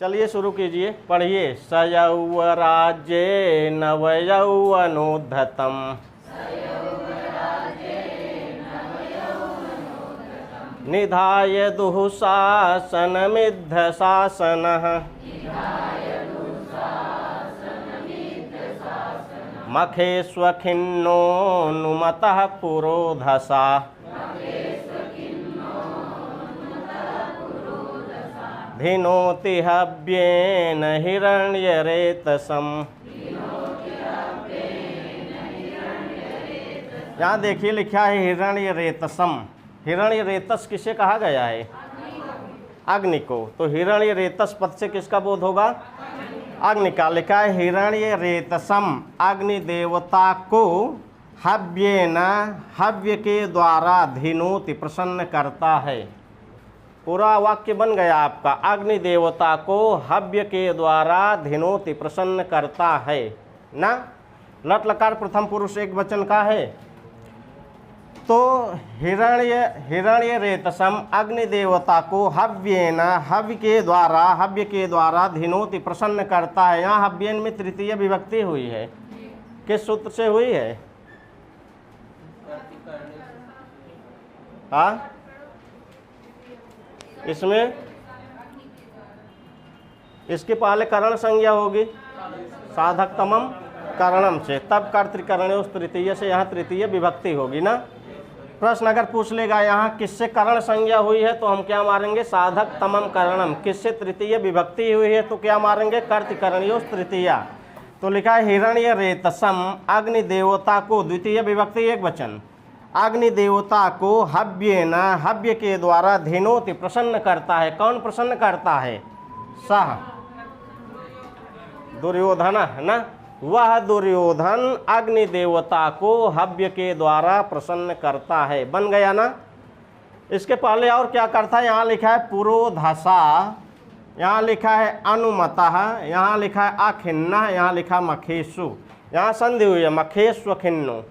चलिए शुरू कीजिए, पढ़िए। सयौवराज्ये नवयौवनोद्धतम् निधाय दुःशासनमिद्धशासनः मखेष्वखिन्नोऽनुमतः पुरोधसा धिनोति हव्येन हिरण्यरेतसम्। यहाँ देखिए लिखा है हिरण्यरेतसम। हिरण्यरेतस किसे कहा गया है? अग्नि को। तो हिरण्यरेतस पद से किसका बोध होगा? अग्नि का। लिखा है हिरण्यरेतसम, अग्नि देवता को हव्येन, हव्य के द्वारा धिनोति, प्रसन्न करता है। पूरा वाक्य बन गया आपका। अग्नि देवता को हव्य के द्वारा धिनोति, प्रसन्न करता है ना। लट लकार प्रथम पुरुष एक वचन का है। तो हिरण्य रेतसम, अग्नि देवता को हव्येन, हव्य के द्वारा धिनोति, प्रसन्न करता है। यहाँ हव्येन में तृतीय विभक्ति हुई है। किस सूत्र से हुई है? हाँ, इसमें इसके पहले करण संज्ञा होगी साधक तमम करणम से, तब कर्तृकरण उस तृतीय से यहाँ तृतीय विभक्ति होगी ना। प्रश्न अगर पूछ लेगा यहाँ किससे करण संज्ञा हुई है, तो हम क्या मारेंगे? साधक तमम करणम। किससे तृतीय विभक्ति हुई है, तो क्या मारेंगे? कर्तृकरणयोः तृतीया। तो लिखा है हिरण्य रेतसम, अग्नि देवता को, द्वितीय विभक्ति एक वचन, अग्नि देवता को हव्येन, हव्य के द्वारा धिनोति, प्रसन्न करता है। कौन प्रसन्न करता है? सह दुर्योधन है ना। वह दुर्योधन अग्नि देवता को हव्य के द्वारा प्रसन्न करता है। बन गया ना। इसके पहले और क्या करता है? यहाँ लिखा है पुरोधसा, यहाँ लिखा है अनुमतः, यहाँ लिखा है अखिन्नः, यहाँ लिखा मखेषु। यहाँ संधि हुई है, मखेष्वखिन्नो,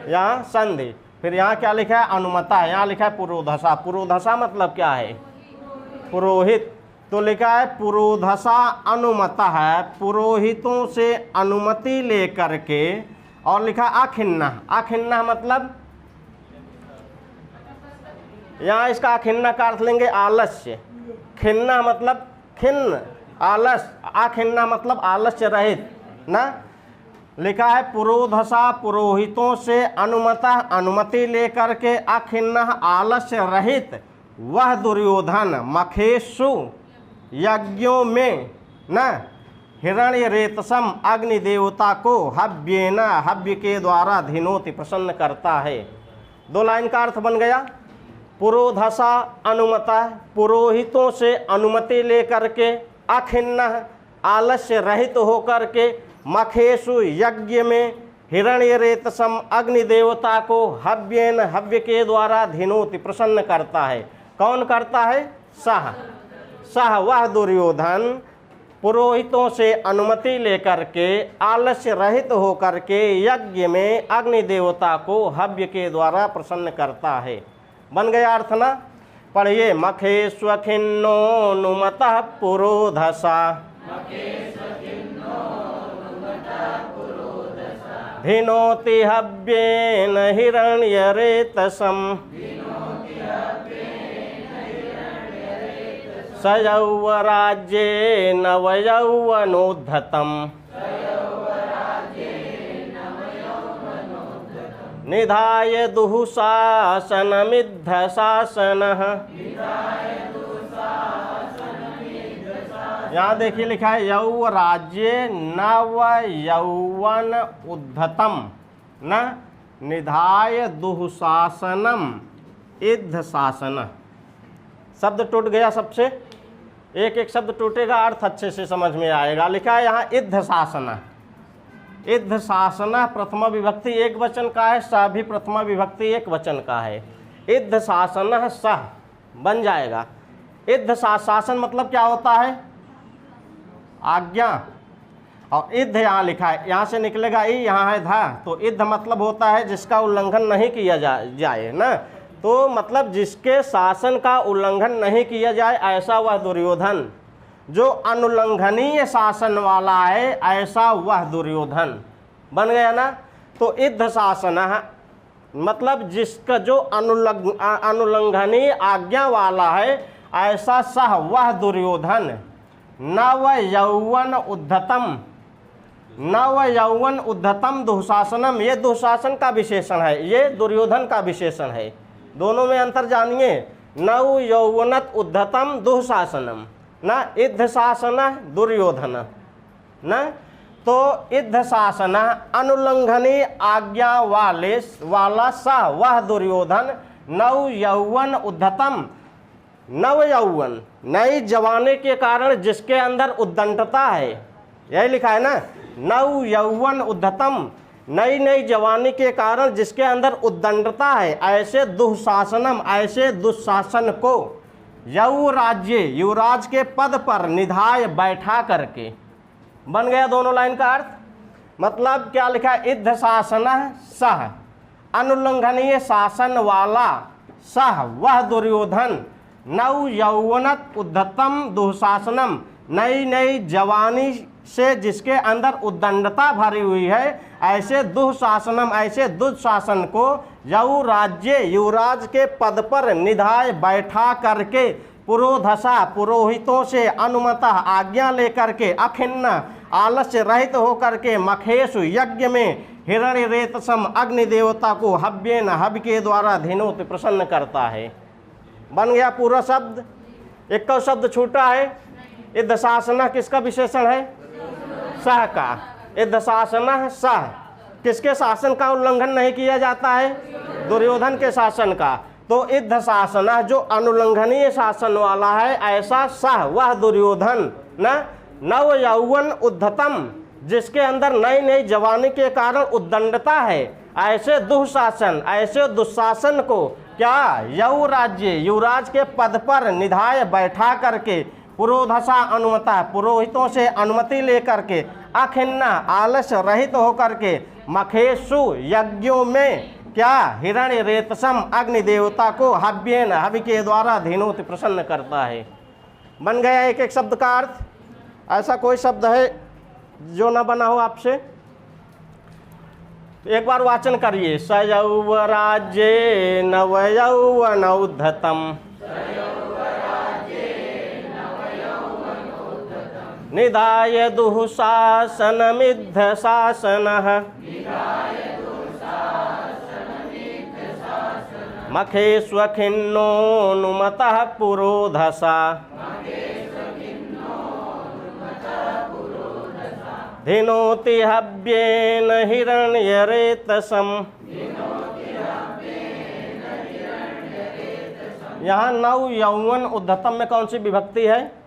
यहाँ संधि। फिर यहाँ क्या लिखा है? अनुमता, यहाँ लिखा है पुरोधसा। पुरोधसा मतलब क्या है? पुरोहित। तो लिखा है पुरोधसा अनुमता है, पुरोहितों से अनुमति लेकर के। और लिखा अखिन्ना, अखिन्ना मतलब, यहाँ इसका अखिन्ना का अर्थ लेंगे आलस्य। खिन्ना मतलब खिन्न, आलस। अखिन्ना मतलब आलस्य रहित ना। लिखा है पुरोधसा, पुरोहितों से अनुमति लेकर के, अखिन्न आलस्य रहित वह दुर्योधन मखेषु यज्ञों में न हिरण्य रेतसम, अग्नि देवता को हव्येन, हव्य के द्वारा धिनोति, प्रसन्न करता है। दो लाइन का अर्थ बन गया। पुरोधसा अनुमता, पुरोहितों से अनुमति लेकर के, अखिन्न आलस्य रहित होकर के, मखेषु यज्ञ में, हिरण्य रेतसम, अग्नि देवता को हव्येन, हव्य के द्वारा धिनोति, प्रसन्न करता है। कौन करता है? सह, सह वह दुर्योधन पुरोहितों से अनुमति लेकर के, आलस्य रहित होकर के यज्ञ में अग्नि देवता को हव्य के द्वारा प्रसन्न करता है। बन गया अर्थ ना। पढ़िए। मखेष्वखिन्नोऽनुमतः पुरोधसा धिनोति हव्येन हिरण्यरेतसम् सयौवराज्ये नवयौवनोद्धतम् निधाय दुःशासनमिद्धशासनः। यहाँ देखिए लिखा है यौवराज्ये नव यौवन उद्धतम न निधाय दुःशासनम इद्ध शासन। शब्द टूट गया सबसे, एक एक शब्द टूटेगा, अर्थ अच्छे से समझ में आएगा। लिखा है यहाँ इद्ध शासन। इद्ध शासन प्रथमा विभक्ति एक वचन का है, सह भी प्रथमा विभक्ति एक वचन का है। इद्ध शासन सह बन जाएगा। इद्ध शासन मतलब क्या होता है? आज्ञा। और इद्ध यहाँ लिखा है, यहाँ से निकलेगा ई, यहाँ है धा। तो इद्ध मतलब होता है जिसका उल्लंघन नहीं किया जाए ना। तो मतलब जिसके शासन का उल्लंघन नहीं किया जाए, ऐसा वह दुर्योधन जो अनुल्लंघनीय शासन वाला है ऐसा वह दुर्योधन। बन गया ना। तो इद्ध शासन मतलब जिसका जो अनुल्लंघनीय आज्ञा वाला है ऐसा सह वह दुर्योधन। नव यौवन उद्धतम, नव यौवन उद्धतम दुःशासनम, ये दुःशासन का विशेषण है, ये दुर्योधन का विशेषण है। दोनों में अंतर जानिए। नव यौवनत उद्धतम दुःशासनम न इद्ध शासन दुर्योधन न। तो इद्ध शासन अनुल्लंघनीय आज्ञा वाला सा वह दुर्योधन। नव यौवन उद्धतम, नव यौवन नई जवानी के कारण जिसके अंदर उद्दंडता है, यही लिखा है ना। नव यौवन उद्धतम, नई नई जवानी के कारण जिसके अंदर उद्दंडता है, ऐसे दुःशासनम, ऐसे दुःशासन को यौ राज्य, युवराज के पद पर निधाय बैठा करके। बन गया दोनों लाइन का अर्थ। मतलब क्या लिखा है? इद्ध शासन सह, अनुल्लंघनीय शासन वाला सह वह दुर्योधन। नव यौवनत उद्धतम दुःशासनम, नई नई जवानी से जिसके अंदर उद्दंडता भरी हुई है, ऐसे दुःशासनम, ऐसे दुःशासन को यौ राज्य, युवराज के पद पर निधाय बैठा करके पुरोधसा, पुरोहितों से अनुमतः आज्ञा लेकर के अखिन्न आलस्य रहित होकर के मखेशु यज्ञ में हिरण्य रेतसम अग्नि देवता को हव्येन हव्य के द्वारा धिनोत प्रसन्न करता है। बन गया पूरा शब्द। एक का शब्द छूटा है। इद्ध शासन किसका विशेषण है? सह का। इद्ध शासन सह, किसके शासन का उल्लंघन नहीं किया जाता है? दुर्योधन के शासन का। तो इद्ध शासन जो अनुल्लंघनीय शासन वाला है ऐसा सह वह दुर्योधन न। नव यौवन उद्धतम, जिसके अंदर नई नई जवानी के कारण उद्दंडता है, ऐसे दुःशासन, ऐसे दुशासन को क्या यौ राज्य, युवराज के पद पर निधाय बैठा करके पुरोधसा अनुमता, पुरोहितों से अनुमति लेकर के अखिन्न आलस्य रहित होकर के मखेशु यज्ञों में क्या हिरण्य रेतसम अग्नि देवता को हव्येन हवि के द्वारा धिनोत प्रसन्न करता है। बन गया एक एक शब्द का अर्थ। ऐसा कोई शब्द है जो न बना हो आपसे? एक बार वाचन करिए। स यौवराज्ये नव यौवन उद्धतम, निधाय दुःशासनमिद्ध शासनः, मखेष्वखिन्नोऽनुमतः पुरोधसा, धिनोति हव्येन हिरण्यरेतसम। यहाँ नव यौवन उद्धतम में कौन सी विभक्ति है?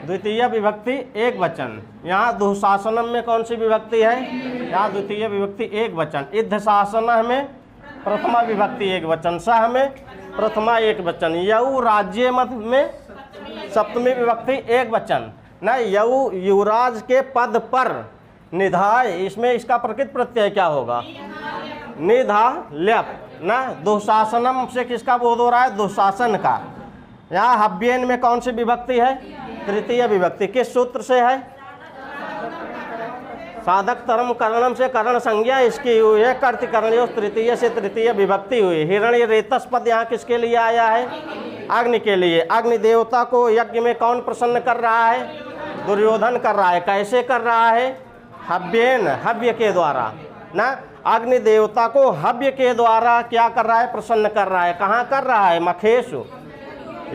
द्वितीय विभक्ति एक वचन। यहाँ दुःशासनम में कौन सी विभक्ति है? यहाँ द्वितीय विभक्ति एक वचन। इद्ध शासन में प्रथमा विभक्ति एक वचन, सह में प्रथमा एक वचन, यौ राज्य मत में सप्तमी विभक्ति एक वचन न। यौ युवराज के पद पर निधाय, इसमें इसका प्रकृत प्रत्यय क्या होगा? निधा ल्यप न। दुःशासनम से किसका बोध हो रहा है? दुःशासन का। यहाँ हव्येन में कौन सी विभक्ति है? तृतीय विभक्ति। किस सूत्र से है? साधक तरम करणम से करण संज्ञा इसकी हुई है। कर्तिकरण तृतीय से तृतीय विभक्ति हुई। हिरण्य रेतस पद यहाँ किसके लिए आया है? अग्नि के लिए। अग्नि देवता को यज्ञ में कौन प्रसन्न कर रहा है? दुर्योधन कर रहा है। कैसे कर रहा है? हव्येन, हव्य के द्वारा ना। अग्नि देवता को हव्य के द्वारा क्या कर रहा है? प्रसन्न कर रहा है। कहाँ कर रहा है? मखेशु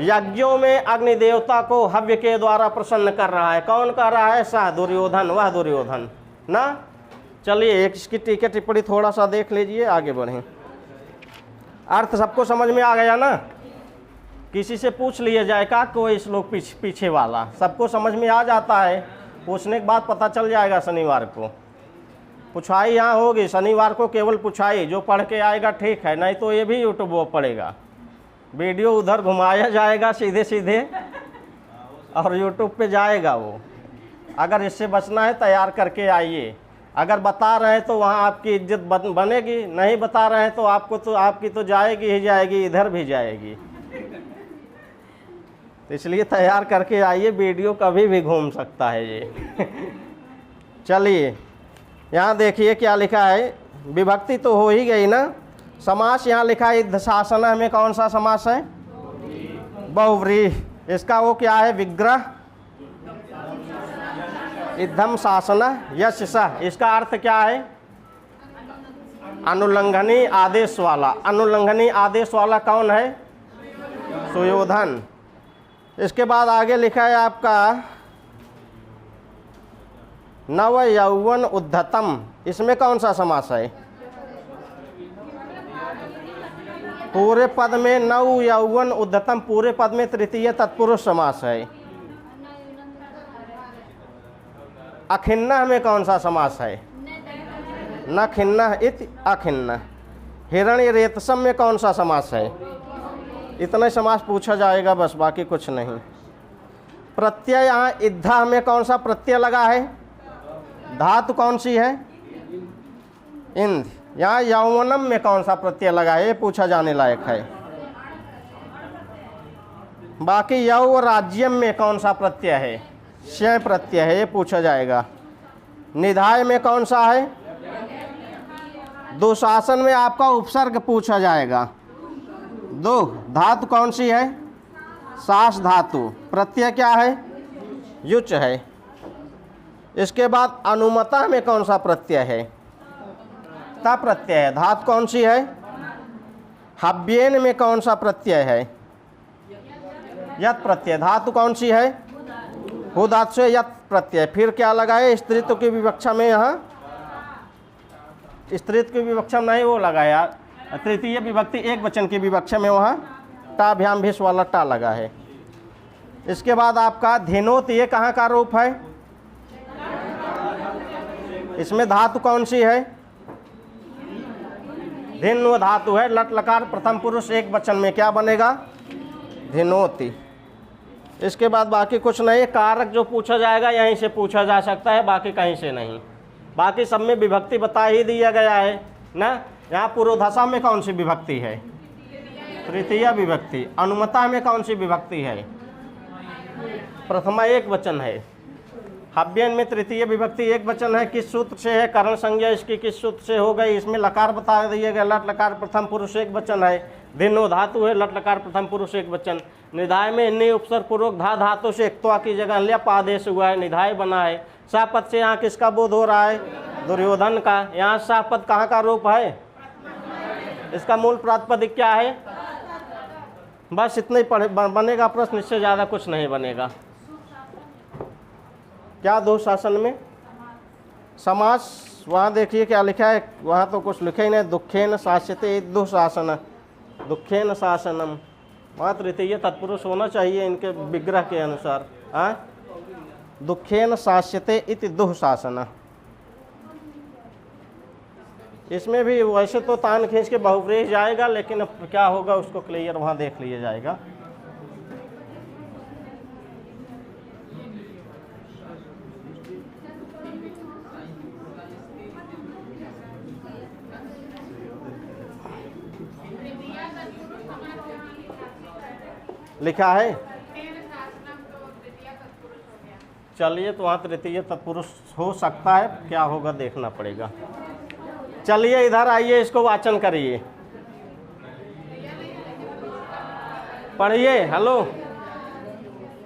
यज्ञों में अग्नि देवता को हव्य के द्वारा प्रसन्न कर रहा है। कौन कर रहा है? सा दुर्योधन, वह दुर्योधन ना। चलिए एक इसकी टीका टिप्पणी थोड़ा सा देख लीजिए, आगे बढ़ें। अर्थ सबको समझ में आ गया ना? किसी से पूछ लिया जाए का कोई श्लोक पीछे वाला, सबको समझ में आ जाता है। पूछने के बाद पता चल जाएगा। शनिवार को पुछाई यहाँ होगी, शनिवार को केवल पुछाई। जो पढ़ के आएगा ठीक है, नहीं तो ये भी यूट्यूब वो पढ़ेगा। वीडियो उधर घुमाया जाएगा सीधे सीधे और यूट्यूब पे जाएगा वो। अगर इससे बचना है तैयार करके आइए। अगर बता रहे हैं तो वहाँ आपकी इज्जत बनेगी, नहीं बता रहे हैं तो आपकी तो जाएगी ही जाएगी, इधर भी जाएगी। तो इसलिए तैयार करके आइए, वीडियो कभी भी घूम सकता है ये। चलिए यहाँ देखिए क्या लिखा है, विभक्ति तो हो ही गई ना। समास यहाँ लिखा है इद्धशासन में कौन सा समास है? बहुव्रीहि। इसका वो क्या है? विग्रह इद्धम शासन यश सह। इसका अर्थ क्या है? अनुल्लंघनी आदेश वाला। अनुल्लंघनी आदेश वाला कौन है? सुयोधन। इसके बाद आगे लिखा है आपका नव यौवन उद्धतम। इसमें कौन सा समास है? पूरे पद में नव यौवन उद्धतम, पूरे पद में तृतीय तत्पुरुष समास है। अखिन्नः में कौन सा समास है? न खिन्नः इति अखिन्नः। हिरण्यरेतसम में कौन सा समास है? इतना समास पूछा जाएगा बस, बाकी कुछ नहीं। प्रत्यय यहाँ इद्धा में कौन सा प्रत्यय लगा है? धातु कौन सी है? इंद। यहाँ यौवनम में कौन सा प्रत्यय लगा है? ये पूछा जाने लायक है। बाकी यौ राज्यम में कौन सा प्रत्यय है? स्वयं प्रत्यय है, ये पूछा जाएगा। निधाय में कौन सा है? दुशासन में आपका उपसर्ग पूछा जाएगा। दो धातु कौन सी है? सास धातु। प्रत्यय क्या है? युच है। इसके बाद अनुमता में कौन सा प्रत्यय है? ता प्रत्यय है। धातु कौन सी है? हव्येन में कौन सा प्रत्यय है? यत प्रत्यय। धातु कौन सी है? हु धातु से यत प्रत्यय। फिर क्या लगा है? स्त्रीत्व की विवक्षा में, यहाँ स्त्रीत्व की विवक्षा नहीं वो लगाया, तृतीय विभक्ति एक वचन की विवक्षा में वहाँ टाभ्याम भीष वाला टा लगा है। इसके बाद आपका धिनोत, ये कहाँ का रूप है? इसमें धातु कौन सी है? धिन्व धातु है। लट लकार प्रथम पुरुष एक वचन में क्या बनेगा? धिनोति। इसके बाद बाकी कुछ नहीं। कारक जो पूछा जाएगा यहीं से पूछा जा सकता है, बाकी कहीं से नहीं। बाकी सब में विभक्ति बता ही दिया गया है ना। यहाँ पुरोधसा में कौन सी विभक्ति है? तृतीय विभक्ति। अनुमता में कौन सी विभक्ति है? प्रथमा एक वचन है। हव्यन में तृतीय विभक्ति एक वचन है। किस सूत्र से है? करण संज्ञा इसकी किस सूत्र से हो गई? इसमें लकार बता दिया गया। लट लकार प्रथम पुरुष एक वचन है। धिनो धातु है। लट लकार प्रथम पुरुष एक वचन। निधाय में इन्हीं उपसर्ग पूर्वक धा धातु से एक्त्वा की जगह ल्यप आदेश हुआ है, निधाय बना है। सापद से यहाँ किसका बोध हो रहा है? दुर्योधन का। यहाँ सापद कहाँ का रूप है? इसका मूल प्रातिपदिक क्या है? बस इतना ही बनेगा प्रश्न, इससे ज़्यादा कुछ नहीं बनेगा। क्या दुशासन में समास? वहाँ देखिए क्या लिखा है, वहाँ तो कुछ लिखा ही नहीं। दुखेन शास्यते दुशासन, दुखेन शासनम। वहाँ तृतीय तत्पुरुष होना चाहिए इनके विग्रह के अनुसार। हाँ, दुखेन शास्यते इति दुशासन। इसमें भी वैसे तो तान खींच के बहुव्रीहि जाएगा, लेकिन अब क्या होगा उसको क्लियर वहाँ देख लिया जाएगा। लिखा है। चलिए, तो वहाँ तृतीय तत्पुरुष हो सकता है, क्या होगा देखना पड़ेगा। चलिए इधर आइए, इसको वाचन करिए, पढ़िए। हेलो,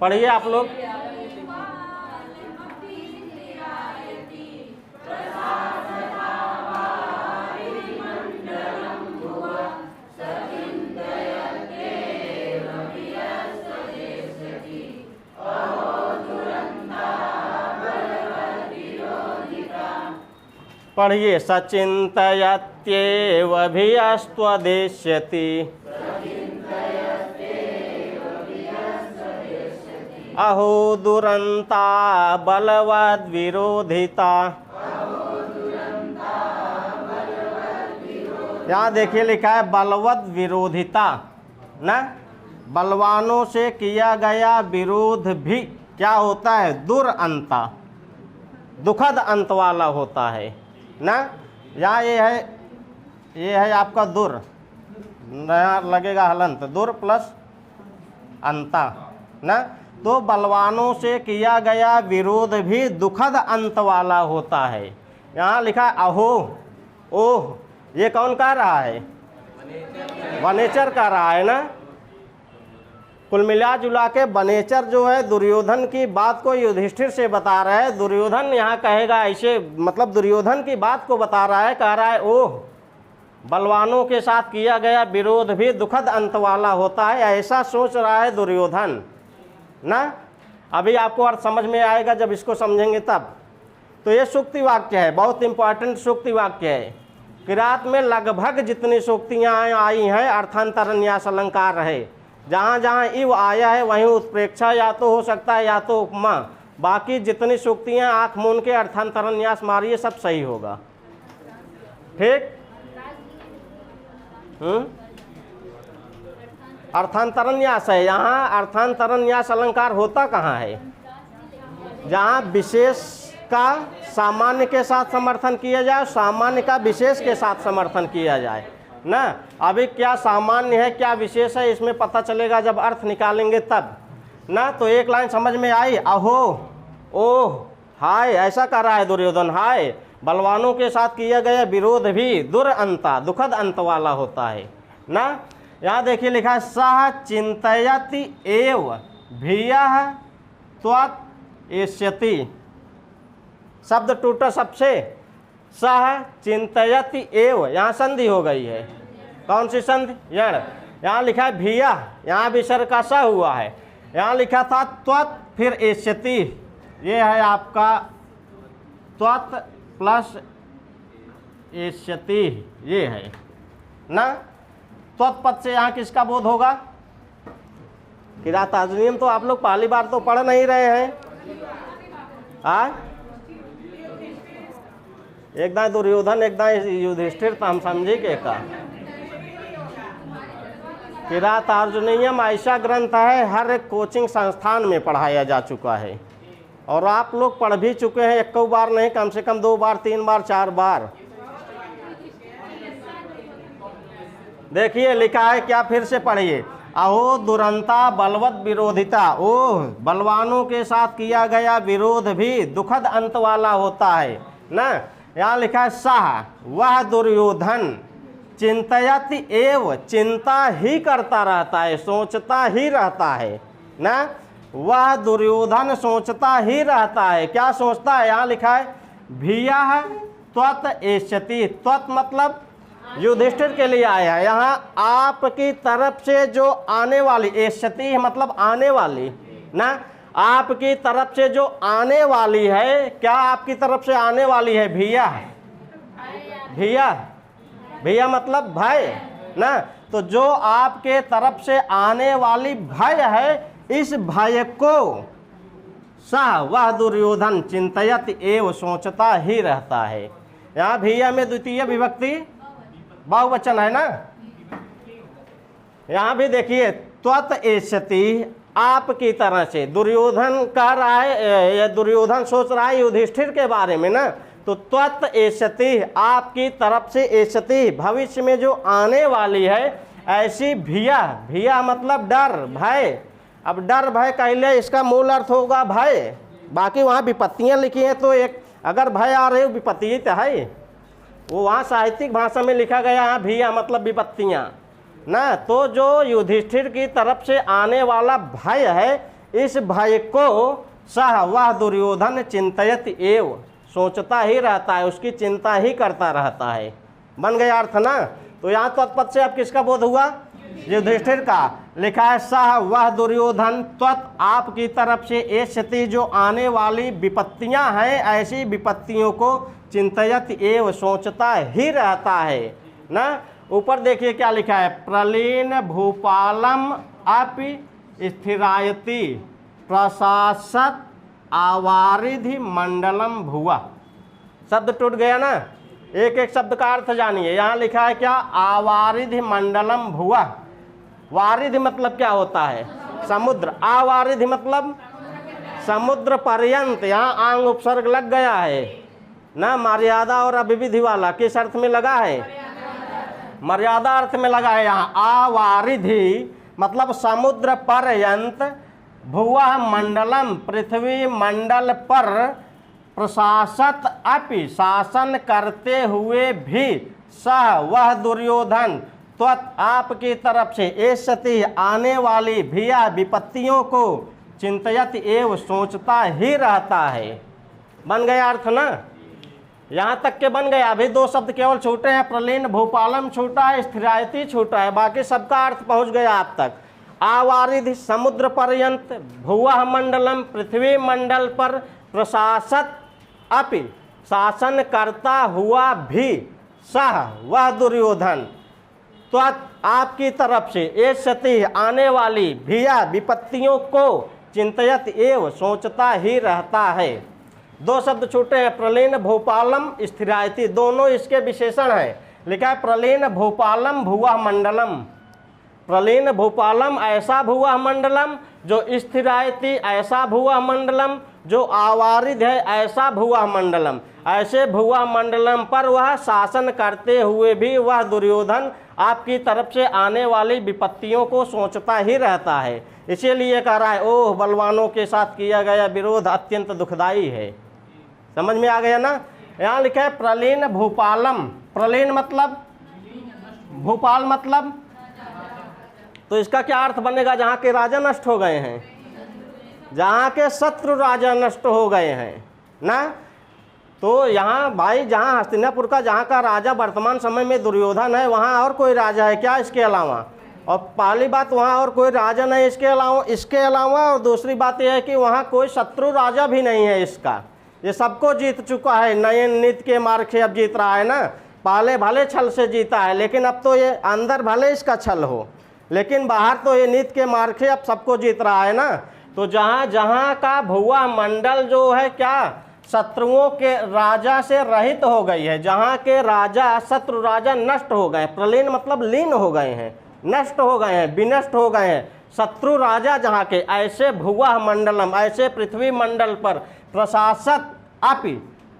पढ़िए आप लोग। पढ़िए। सचिन्तयत्येवभियस्त्वदेष्यति अहो दुरन्ता बलवद्विरोधिता। यहाँ देखिए लिखा है बलवद विरोधिता ना। बलवानों से किया गया विरोध भी क्या होता है? दुरंता, दुखद अंत वाला होता है ना। यहाँ ये है आपका दुर, नया लगेगा हलंत, दुर प्लस अंता ना। तो बलवानों से किया गया विरोध भी दुखद अंत वाला होता है। यहाँ लिखा अहो ओह, ये कौन कह रहा है? वनेचर कह रहा है ना। कुल मिला जुला के वनेचर जो है दुर्योधन की बात को युधिष्ठिर से बता रहा है। दुर्योधन यहाँ कहेगा ऐसे, मतलब दुर्योधन की बात को बता रहा है, कह रहा है ओह, बलवानों के साथ किया गया विरोध भी दुखद अंत वाला होता है, ऐसा सोच रहा है दुर्योधन ना। अभी आपको अर्थ समझ में आएगा जब इसको समझेंगे तब। तो ये सूक्ति वाक्य है, बहुत इंपॉर्टेंट सूक्ति वाक्य है। किरात में लगभग जितनी सूक्तियाँ आई हैं अर्थांतर न्यास अलंकार है। जहाँ जहाँ इव आया है वहीं उत्प्रेक्षा या तो हो सकता है या तो उपमा। बाकी जितनी सूक्तियाँ आँख मूंद के अर्थांतर न्यास मारिए सब सही होगा। ठीक। अर्थांतरन्यास है। यहाँ अर्थांतरन्यास अलंकार होता कहाँ है? जहाँ विशेष का सामान्य के साथ समर्थन किया जाए, सामान्य का विशेष के साथ समर्थन किया जाए ना। अभी क्या सामान्य है क्या विशेष है इसमें पता चलेगा जब अर्थ निकालेंगे तब ना। तो एक लाइन समझ में आई, अहो ओह हाय, ऐसा कर रहा है दुर्योधन, हाय बलवानों के साथ किया गया विरोध भी दुरअंता दुखद अंत वाला होता है ना। यहाँ देखिए लिखा है सह चिंतयति एव भियः त्वत् एष्यति। शब्द टूटा सबसे। सह चिंतयति एव, यहाँ संधि हो गई है। कौन सी संधि? यण। यहाँ लिखा है भिया, यहाँ विसर्ग का स हुआ है। यहाँ लिखा था त्वत् फिर एष्यति, ये है आपका त्वत् प्लस एष्यति, ये है ना। त्वत्पद से यहाँ किसका बोध होगा? किरात अधिनियम तो आप लोग पहली बार तो पढ़ नहीं रहे हैं। एक दाएं दुर्योधन एक दाएं युधिष्ठिर, तो हम समझे के का। किरात अर्जुनीयम ऐसा ग्रंथ है हर एक कोचिंग संस्थान में पढ़ाया जा चुका है और आप लोग पढ़ भी चुके हैं, एक बार नहीं कम से कम 2 बार 3 बार 4 बार। देखिए लिखा है क्या, फिर से पढ़िए। अहो दुरंता बलवत विरोधिता, ओह बलवानों के साथ किया गया विरोध भी दुखद अंत वाला होता है ना। यहाँ लिखा है सह, वह दुर्योधन चिंतयति एव, चिंता ही करता रहता है, सोचता ही रहता है ना। वह दुर्योधन सोचता ही रहता है। क्या सोचता है? यहाँ लिखा है भियः त्वत् एष्यति। त्वत् मतलब युधिष्ठिर के लिए आया है। यहाँ आपकी तरफ से जो आने वाली, एष्यति मतलब आने वाली ना, आपकी तरफ से जो आने वाली है। क्या आपकी तरफ से आने वाली है? भिया, भिया, भिया मतलब भय ना। तो जो आपके तरफ से आने वाली भय है, इस भय को सह वह दुर्योधन चिंतयति एव, सोचता ही रहता है। यहाँ भिया में द्वितीय विभक्ति बहुवचन है ना। यहाँ भी देखिए त्वत् एष्यति, आपकी तरह से। दुर्योधन कह रहा है, या दुर्योधन सोच रहा है युधिष्ठिर के बारे में ना। तो त्वत् एष्यति, आपकी तरफ से, एष्यति भविष्य में जो आने वाली है ऐसी भिया। भिया मतलब डर, भय। अब डर भय कहले इसका मूल अर्थ होगा भय। बाकी वहाँ विपत्तियाँ लिखी हैं, तो एक अगर भय आ रही हो विपत्ति तो है, वो वहाँ साहित्यिक भाषा में लिखा गया है भिया मतलब विपत्तियाँ ना। तो जो युधिष्ठिर की तरफ से आने वाला भय है, इस भय को सह वह दुर्योधन चिंतयति एव, सोचता ही रहता है, उसकी चिंता ही करता रहता है। बन गया अर्थ ना। तो यहाँ तत्पद से अब किसका बोध हुआ? युधिष्ठिर का। लिखा है सह वह दुर्योधन त्वत्, आपकी तरफ से एष्यति जो आने वाली विपत्तियां हैं, ऐसी विपत्तियों को चिंतयति एव, सोचता ही रहता है ना। ऊपर देखिए क्या लिखा है, प्रलीन भूपालम अपि स्थिरायति प्रशासत आवारिधि मंडलम भुवा। शब्द टूट गया ना। एक एक शब्द का अर्थ जानिए। यहाँ लिखा है क्या? आवारिधि मंडलम भुवा। वारिधि मतलब क्या होता है? समुद्र। आवारिधि मतलब समुद्र पर्यंत। यहाँ आंग उपसर्ग लग गया है ना, मर्यादा और अभिविधि वाला। किस अर्थ में लगा है? मर्यादा अर्थ में लगा है। यहाँ आवारिधि मतलब समुद्र पर्यंत भुवः मंडलम, पृथ्वी मंडल पर प्रशासत अपि, शासन करते हुए भी, सह वह दुर्योधन, त्वत् आपकी तरफ से, एष्यति आने वाली, भिया विपत्तियों को, चिंतयत एव सोचता ही रहता है। बन गया अर्थ ना, यहाँ तक के बन गया। अभी दो शब्द केवल छूटे हैं, प्रलीन भूपालम छूटा है, स्थिरायति छूटा है, बाकी सबका अर्थ पहुंच गया आप तक। आवारिधि समुद्र पर्यंत, भुवः मंडलम पृथ्वी मंडल पर, प्रशासत अपि शासन करता हुआ भी, सह वह दुर्योधन, तो आपकी तरफ से, एष्यति आने वाली, भिया विपत्तियों को, चिंतयत एव सोचता ही रहता है। दो शब्द छूटे हैं, प्रलीन भूपालम स्थिरायति, दोनों इसके विशेषण हैं। लिखा है प्रलीन भूपालम भुवः मंडलम, प्रलीन भूपालम ऐसा भुवः मंडलम, जो स्थिरायति ऐसा भुवः मंडलम, जो आवारिध है ऐसा भुवः मंडलम। ऐसे भुवः मंडलम पर वह शासन करते हुए भी वह दुर्योधन आपकी तरफ से आने वाली विपत्तियों को सोचता ही रहता है। इसीलिए कह रहा है, ओह बलवानों के साथ किया गया विरोध अत्यंत दुखदाई है। समझ में आ गया ना। यहाँ लिखा है प्रलीन भूपालम, प्रलीन मतलब, भूपाल मतलब, तो इसका क्या अर्थ बनेगा? जहाँ के राजा नष्ट हो गए हैं, जहाँ के शत्रु राजा नष्ट हो गए हैं ना। तो यहाँ भाई, जहाँ हस्तिनापुर का जहाँ का राजा वर्तमान समय में दुर्योधन है, वहाँ और कोई राजा है क्या इसके अलावा? और पहली बात, वहाँ और कोई राजा नहीं इसके अलावा। और दूसरी बात यह है कि वहाँ कोई शत्रु राजा भी नहीं है इसका, ये सबको जीत चुका है। नयन नीति के मार्ग से अब जीत रहा है ना। पहले भले छल से जीता है, लेकिन अब तो ये अंदर भले इसका छल हो, लेकिन बाहर तो ये नीति के मार्ग से अब सबको जीत रहा है ना। तो जहाँ जहाँ का भुवः मंडल जो है क्या, शत्रुओं के राजा से रहित हो गई है, जहाँ के राजा शत्रु राजा नष्ट हो गए, प्रलीन मतलब लीन हो गए हैं, नष्ट हो गए हैं, विनष्ट हो गए हैं शत्रु राजा जहाँ के, ऐसे भुवः मंडलम, ऐसे पृथ्वी मंडल पर, प्रशासत अपि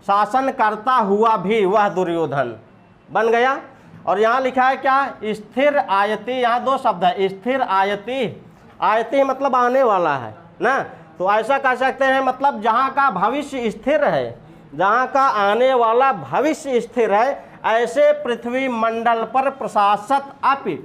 शासन करता हुआ भी वह दुर्योधन। बन गया। और यहाँ लिखा है क्या, स्थिर आयति, यहाँ दो शब्द है, स्थिर आयति, आयति मतलब आने वाला है ना। तो ऐसा कह सकते हैं, मतलब जहाँ का भविष्य स्थिर है, जहाँ का आने वाला भविष्य स्थिर है, ऐसे पृथ्वी मंडल पर प्रशासत अपि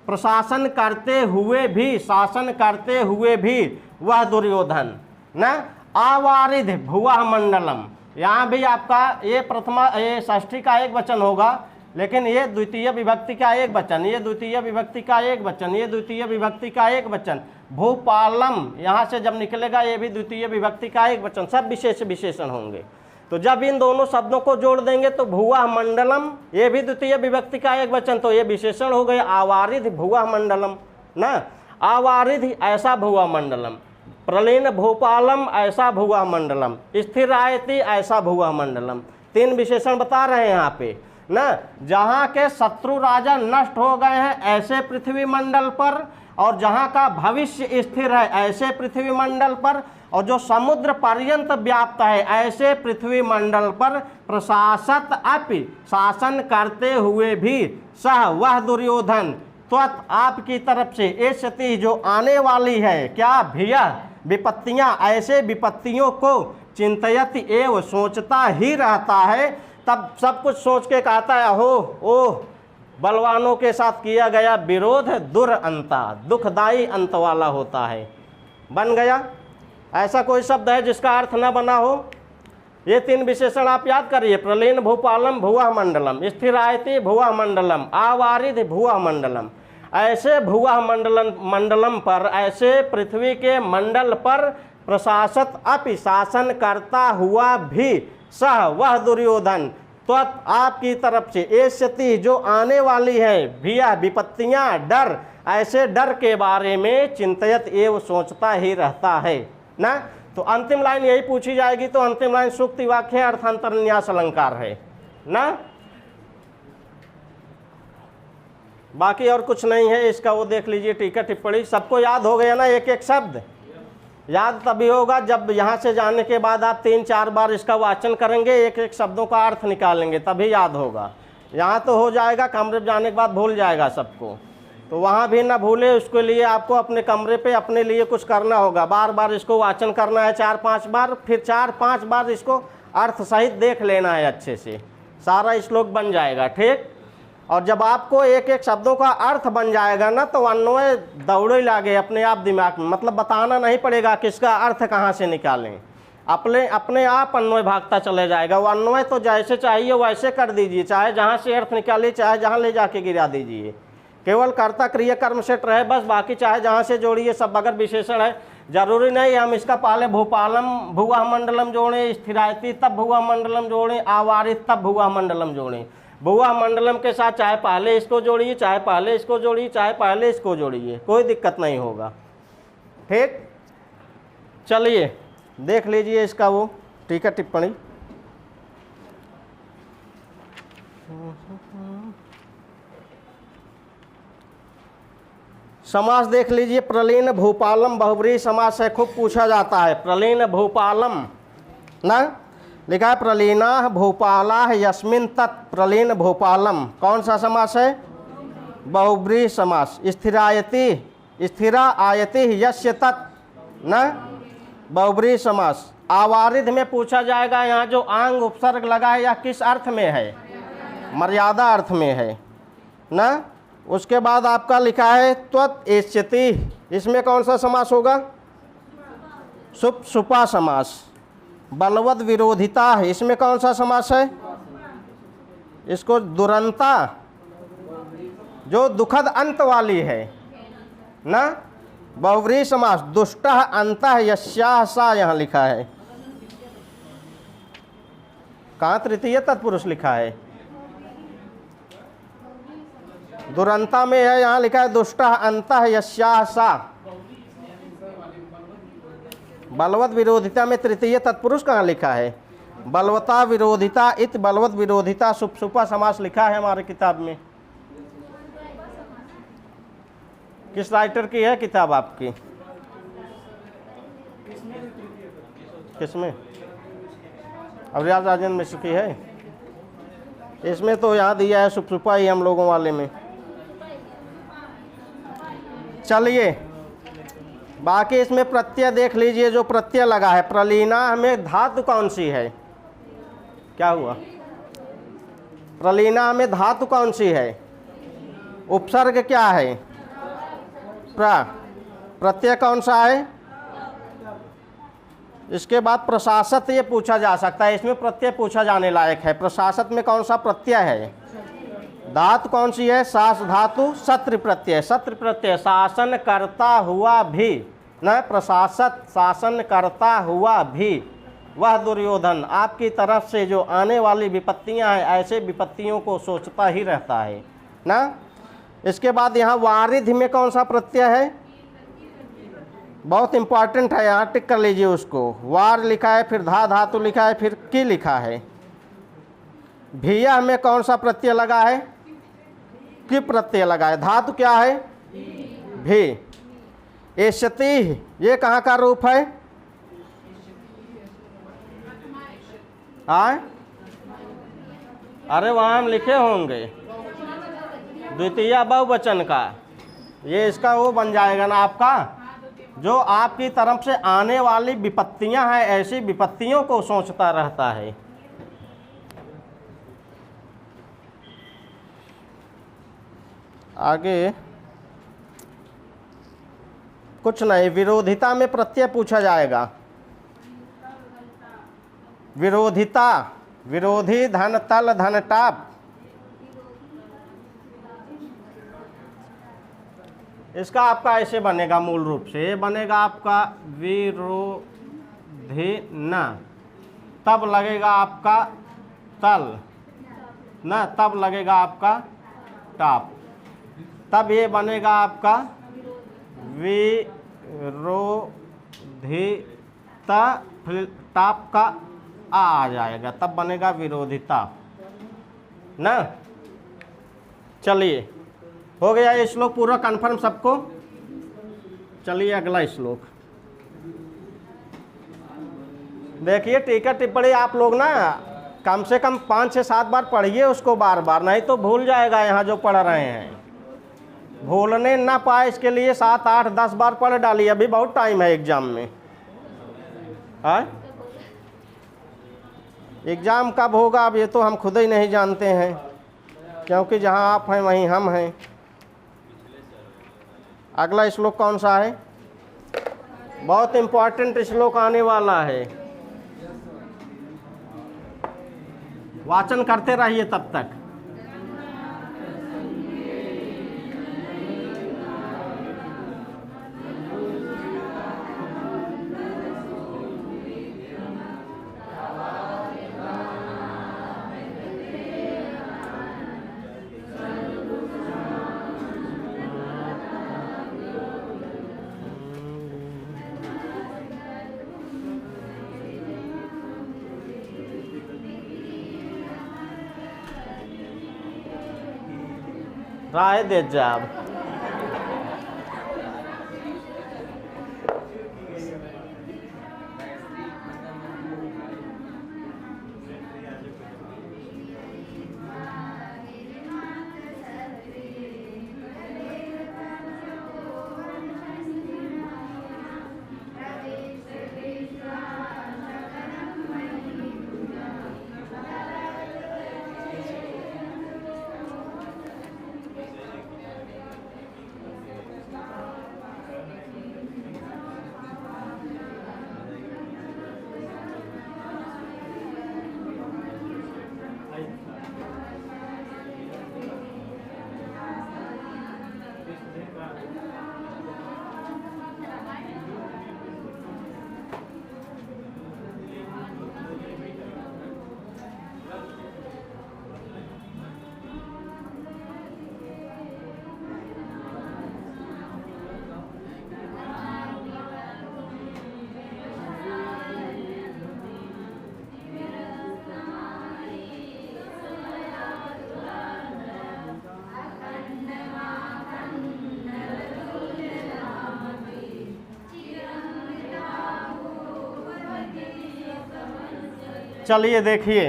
प्रशासन करते हुए भी, शासन करते हुए भी वह दुर्योधन ना। आवारिध भुवः मंडलम, यहाँ भी आपका ये प्रथमा, ये षष्ठी का एक वचन होगा, लेकिन ये द्वितीय विभक्ति का एक वचन, ये द्वितीय विभक्ति का एक वचन, ये द्वितीय विभक्ति का एक वचन। भूपालम यहाँ से जब निकलेगा, ये भी द्वितीय विभक्ति का एक वचन, सब विशेषण होंगे। तो जब इन दोनों शब्दों को जोड़ देंगे तो भुवः मंडलम, ये भी द्वितीय विभक्ति का एक वचन, तो ये विशेषण हो गए। आवारिध भुवः मंडलम ना, आवारिध ऐसा भुवः मंडलम, प्रलीन भूपालम ऐसा भुवः मंडलम, स्थिरायति ऐसा भुवः मंडलम। तीन विशेषण बता रहे हैं यहाँ पे ना। जहाँ के शत्रु राजा नष्ट हो गए हैं ऐसे पृथ्वी मंडल पर, और जहाँ का भविष्य स्थिर है ऐसे पृथ्वी मंडल पर, और जो समुद्र पर्यंत व्याप्त है ऐसे पृथ्वी मंडल पर, प्रशासत अपि शासन करते हुए भी, सह वह दुर्योधन, त्वत् आपकी तरफ से, एष्यति जो आने वाली है क्या, भिया विपत्तियाँ, ऐसे विपत्तियों को, चिंतयत एव सोचता ही रहता है। तब सब कुछ सोच के कहता है, अहो ओह बलवानों के साथ किया गया विरोध दुरअंता, दुखदाई अंत वाला होता है। बन गया। ऐसा कोई शब्द है जिसका अर्थ न बना हो? ये तीन विशेषण आप याद करिए, प्रलीन भूपालम भुवः मंडलम, स्थिरायति भुवः मंडलम, आवारिध भुवः मंडलम। ऐसे भुवः मंडलम पर, ऐसे पृथ्वी के मंडल पर, प्रशासत अपि शासन करता हुआ भी, सह वह दुर्योधन, त्वत् आपकी तरफ से, एष्यति जो आने वाली है, भिया विपत्तियाँ, डर, ऐसे डर के बारे में, चिंतयत एवं सोचता ही रहता है ना। तो अंतिम लाइन यही पूछी जाएगी, तो अंतिम लाइन सूक्ति वाक्य अर्थांतर न्यास अलंकार है ना। बाकी और कुछ नहीं है इसका, वो देख लीजिए टीका टिप्पणी। सबको याद हो गया ना एक एक शब्द? याद तभी होगा जब यहाँ से जाने के बाद आप 3-4 बार इसका वाचन करेंगे, एक एक शब्दों का अर्थ निकालेंगे, तभी याद होगा। यहाँ तो हो जाएगा, कमरे जाने के बाद भूल जाएगा सबको। तो वहाँ भी ना भूले, उसके लिए आपको अपने कमरे पे अपने लिए कुछ करना होगा, बार बार इसको वाचन करना है 4-5 बार, फिर 4-5 बार इसको अर्थ सहित देख लेना है अच्छे से, सारा श्लोक बन जाएगा। ठीक। और जब आपको एक एक शब्दों का अर्थ बन जाएगा ना, तो अन्वय दौड़े लागे अपने आप दिमाग में, मतलब बताना नहीं पड़ेगा किसका अर्थ कहाँ से निकालें, अपने आप अन्वय भागता चले जाएगा। वो अन्वय तो जैसे चाहिए वैसे कर दीजिए, चाहे जहाँ से अर्थ निकालिए, चाहे जहाँ ले जाके गिरा दीजिए, केवल कर्ता क्रिया कर्म सेट रहे बस, बाकी चाहे जहाँ से जोड़िए सब। अगर विशेषण है, जरूरी नहीं हम इसका पहले भूपालम भुवा मंडलम जोड़ें, स्थिरायती तब भुवा मंडलम जोड़ें, आवारित तब भुवा मंडलम जोड़ें। भुवा मंडलम के साथ चाहे पहले इसको जोड़िए, चाहे पहले इसको जोड़िए, चाहे पहले इसको जोड़िए, कोई दिक्कत नहीं होगा। ठीक। चलिए देख लीजिए इसका वो टीका टिप्पणी। समास देख लीजिए, प्रलीन भूपालम बहुब्रीहि समास है, खूब पूछा जाता है। प्रलीन भूपालम ना लिखा है, प्रलीना भूपाला यस्मिन तत् प्रलीन भूपालम, कौन सा समास है? बहुब्रीहि समास। स्थिरायति स्थिरा आयति यस्य तत् ना बहुब्रीहि समास। आवारिध में पूछा जाएगा, यहाँ जो आंग उपसर्ग लगा है यह किस अर्थ में है? मर्यादा अर्थ में है ना। उसके बाद आपका लिखा है त्वत् एष्यति, इसमें कौन सा समास होगा? सुप सुपा समास। बलवद विरोधिता है, इसमें कौन सा समास है? इसको दुरंता, जो दुखद अंत वाली है ना, बहुव्रीहि समास। दुष्टः अंतः यस्याः सा यहाँ लिखा है, कहाँ तृतीय तत्पुरुष लिखा है? दुरंता में है, यहाँ लिखा है दुष्टः अंतः यस्याः सा। बलवत विरोधिता में तृतीय तत्पुरुष कहाँ लिखा है? बलवता विरोधिता इत बलवत विरोधिता सुपसुपा समास लिखा है हमारे किताब में। किस राइटर की है किताब आपकी? किसमें? अवरियाज राजेंद्र मिश्र की है। इसमें तो यहाँ दिया है सुपसुपा ही हम लोगों वाले में। चलिए बाकी इसमें प्रत्यय देख लीजिए, जो प्रत्यय लगा है। प्रलीना में धातु कौन सी है? क्या हुआ? प्रलीना में धातु कौन सी है? उपसर्ग क्या है? प्रत्यय कौन सा है? इसके बाद प्रशासत ये पूछा जा सकता है, इसमें प्रत्यय पूछा जाने लायक है। प्रशासत में कौन सा प्रत्यय है? धातु कौन सी है? सास धातु सत्र प्रत्यय। सत्र प्रत्यय शासन करता हुआ भी न, प्रशासत शासन करता हुआ भी वह दुर्योधन आपकी तरफ से जो आने वाली विपत्तियां हैं, ऐसे विपत्तियों को सोचता ही रहता है ना। इसके बाद यहाँ वारिध में कौन सा प्रत्यय है? बहुत इंपॉर्टेंट है, यहाँ टिक कर लीजिए उसको। वार लिखा है, फिर धा धातु लिखा है, फिर की लिखा है। भिया में कौन सा प्रत्यय लगा है? कि प्रत्यय लगा है। धातु क्या है? भी। एष्यति ये कहाँ का रूप है? आए? अरे वहाँ हम लिखे होंगे द्वितीय बहुवचन का, ये इसका वो बन जाएगा ना आपका, जो आपकी तरफ से आने वाली विपत्तियां हैं, ऐसी विपत्तियों को सोचता रहता है। आगे कुछ नहीं, विरोधिता में प्रत्यय पूछा जाएगा। विरोधिता, विरोधी धन तल धन टाप, इसका आपका ऐसे बनेगा मूल रूप से, ये बनेगा आपका विरोधी न, तब लगेगा आपका तल न, तब लगेगा आपका टाप, तब ये बनेगा आपका विरोधिता, फिर टाप का आ जाएगा, तब बनेगा विरोधिता ना। चलिए हो गया ये श्लोक पूरा कंफर्म सबको। चलिए अगला श्लोक देखिए। टीका टिप्पणी आप लोग ना कम से कम 5 से 7 बार पढ़िए उसको बार बार, नहीं तो भूल जाएगा यहाँ जो पढ़ रहे हैं, भूलने ना पाए इसके लिए 7, 8, 10 बार पढ़ डालिए, अभी बहुत टाइम है एग्जाम में। एग्जाम कब होगा अब ये तो हम खुद ही नहीं जानते हैं, क्योंकि जहाँ आप हैं वहीं हम हैं। अगला श्लोक कौन सा है? बहुत इंपॉर्टेंट श्लोक आने वाला है, वाचन करते रहिए तब तक। राय दे जाब। चलिए देखिए,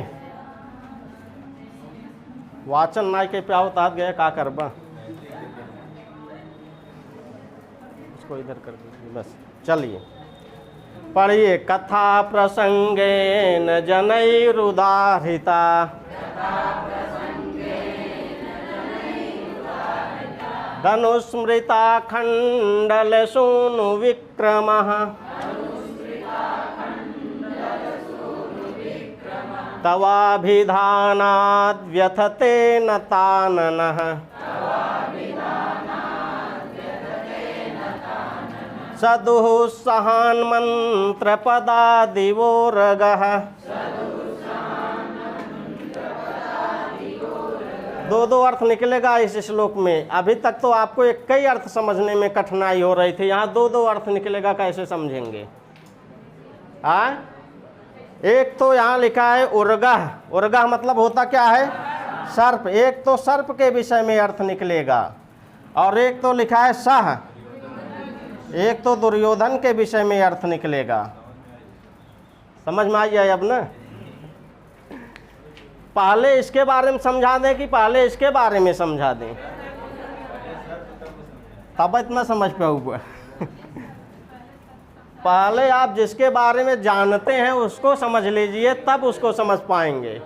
वाचन नाय के प्याव तात गया का करबा, इसको इधर कर दीजिए बस। चलिए पढ़िए। कथा प्रसंगेन जनैरुदाहृता धनुस्मृता खंडल सूनु विक्रमः तवाभिधानाद् व्यथते न ताननः सदुः सहान मंत्र पदादिवोरगः। दो अर्थ निकलेगा इस श्लोक में। अभी तक तो आपको एक कई अर्थ समझने में कठिनाई हो रही थी, यहाँ दो अर्थ निकलेगा, कैसे समझेंगे? एक तो यहाँ लिखा है उर्गह। उर्गह मतलब होता क्या है? सर्प। एक तो सर्प के विषय में अर्थ निकलेगा, और एक तो लिखा है सह, एक तो दुर्योधन के विषय में अर्थ निकलेगा। समझ में आई अब ना? पहले इसके बारे में समझा दें कि पहले इसके बारे में समझा दें? तब इतना समझ पाऊंगा। पहले आप जिसके बारे में जानते हैं उसको समझ लीजिए, तब उसको समझ पाएंगे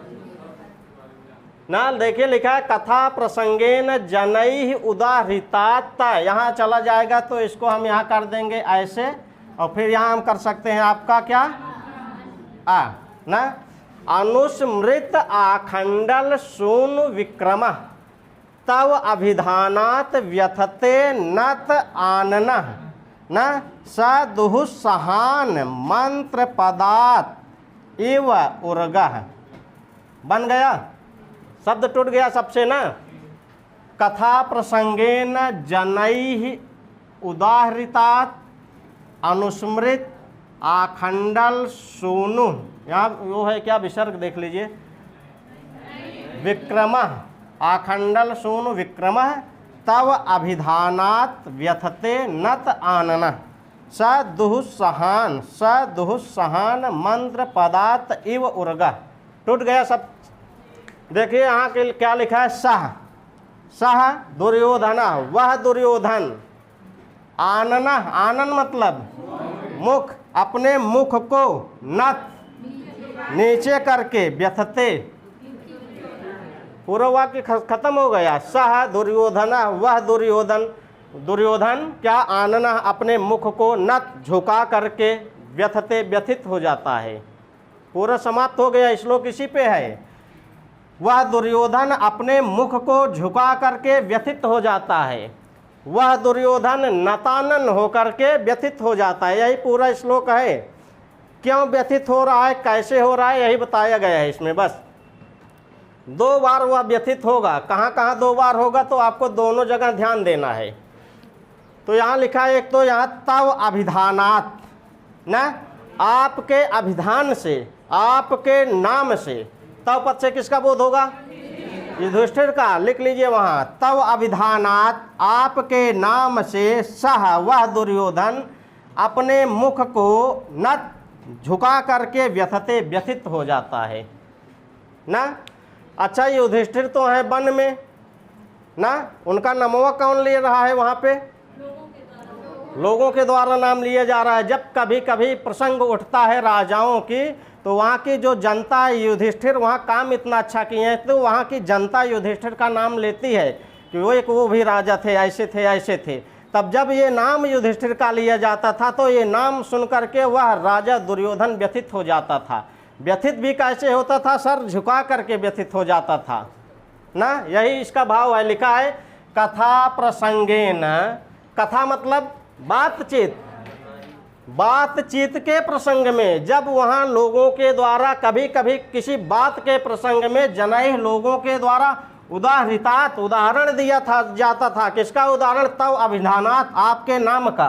ना। देखिए लिखा है कथा प्रसंगेन जनैः उदाहृतात। यहाँ चला जाएगा तो इसको हम यहाँ कर देंगे ऐसे, और फिर यहाँ हम कर सकते हैं आपका क्या ना, अनुस्मृत आखंडल सूनु विक्रमः तव अभिधानात् व्यथते नत आननः न सदुः सहान मंत्र पदात् इव उर्गः। बन गया, शब्द टूट गया सबसे ना। कथा प्रसंगेन जनैः उदाहृतात अनुस्मृत आखंडल सूनु, यहाँ वो है क्या विसर्ग देख लीजिए, विक्रमः आखंडल सूनु विक्रमः तव अभिधानात् व्यथते नत आननः सदुः सहान मंत्र पदात् इव उर्गः। टूट गया सब। देखिए यहाँ के क्या लिखा है? सह। सह दुर्योधन, वह दुर्योधन, आनन, आनन मतलब मुख, अपने मुख को नत नीचे करके, व्यथते, पूरा वाक्य खत्म हो गया। सह दुर्योधन, वह दुर्योधन, दुर्योधन क्या, आनन अपने मुख को नत झुका करके, व्यथते व्यथित हो जाता है। पूरा समाप्त हो गया, श्लोक इसी पे है। वह दुर्योधन अपने मुख को झुका करके व्यथित हो जाता है, वह दुर्योधन नतानन होकर के व्यथित हो जाता है। यही पूरा श्लोक है। क्यों व्यथित हो रहा है, कैसे हो रहा है, यही बताया गया है इसमें। बस 2 बार वह व्यथित होगा। कहाँ कहाँ 2 बार होगा, तो आपको दोनों जगह ध्यान देना है। तो यहाँ लिखा है, एक तो यहाँ तव अभिधानात, ना आपके अभिधान से, आपके नाम से, तव पद से किसका बोध होगा, युधिष्ठिर का। लिख लीजिए वहाँ, तव अभिधानात, आपके नाम से, सह वह दुर्योधन अपने मुख को नत झुका करके, व्यथते व्यथित हो जाता है ना। अच्छा, युधिष्ठिर तो है वन में ना, उनका नमवा कौन ले रहा है वहाँ पे, लोगों के द्वारा नाम लिया जा रहा है। जब कभी कभी प्रसंग उठता है राजाओं की, तो वहाँ की जो जनता है, युधिष्ठिर वहाँ काम इतना अच्छा किए हैं, तो वहाँ की जनता युधिष्ठिर का नाम लेती है कि वो भी राजा थे, ऐसे थे, ऐसे थे। तब जब ये नाम युधिष्ठिर का लिया जाता था, तो ये नाम सुन करके वह राजा दुर्योधन व्यथित हो जाता था। व्यथित भी कैसे होता था, सर झुका करके व्यथित हो जाता था ना। यही इसका भाव है। लिखा है कथा प्रसंगेन, कथा मतलब बातचीत, बातचीत के प्रसंग में, जब वहाँ लोगों के द्वारा कभी कभी किसी बात के प्रसंग में जनैः लोगों के द्वारा उदाहृतात, उदाहरण दिया था जाता था। किसका उदाहरण, तव अभिधानात, आपके नाम का।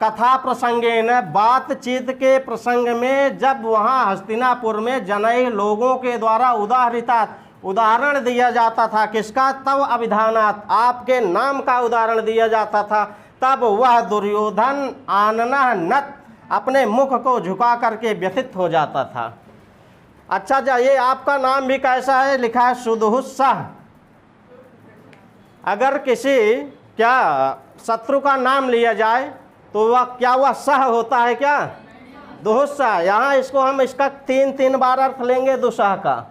कथा प्रसंगेन, बातचीत के प्रसंग में, जब वहाँ हस्तिनापुर में जनैः लोगों के द्वारा उदाहृतात, उदाहरण दिया जाता था। किसका, तव अभिधानात, आपके नाम का उदाहरण दिया जाता था। तब वह दुर्योधन आनना नत अपने मुख को झुका करके व्यथित हो जाता था। अच्छा जाइए, आपका नाम भी कैसा है, लिखा है सुदुहुस्सह। अगर किसी क्या शत्रु का नाम लिया जाए, तो वह क्या, वह सह होता है क्या, दुहुस्सह। यहाँ इसको हम इसका 3 बार अर्थ लेंगे दुस्सह का।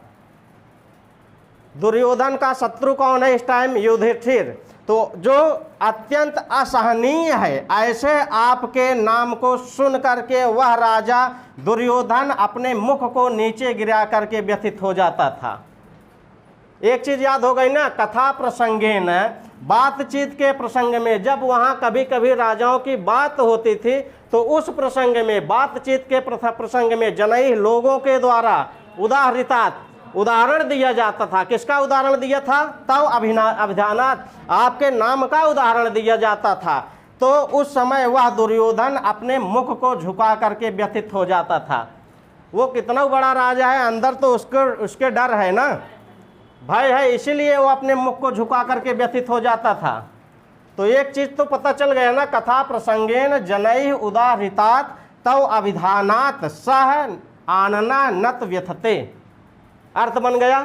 दुर्योधन का शत्रु कौन है इस टाइम, युधिष्ठिर। तो जो अत्यंत असहनीय है, ऐसे आपके नाम को सुन करके वह राजा दुर्योधन अपने मुख को नीचे गिरा करके व्यथित हो जाता था। एक चीज याद हो गई ना, कथा प्रसंगेन, बातचीत के प्रसंग में, जब वहाँ कभी कभी राजाओं की बात होती थी, तो उस प्रसंग में, बातचीत के प्रसंग में जनैः लोगों के द्वारा उदाहृतात, उदाहरण दिया जाता था। किसका उदाहरण दिया था, तव अभिधानात, आपके नाम का उदाहरण दिया जाता था। तो उस समय वह दुर्योधन अपने मुख को झुका करके व्यथित हो जाता था। वो कितना बड़ा राजा है, अंदर तो उसके डर है ना, भय है, इसीलिए वो अपने मुख को झुका करके व्यथित हो जाता था। तो एक चीज तो पता चल गया ना, कथा प्रसंगेन जनैः उदाहृतात तव अभिधानात सह आनना नत व्यथते। अर्थ बन गया।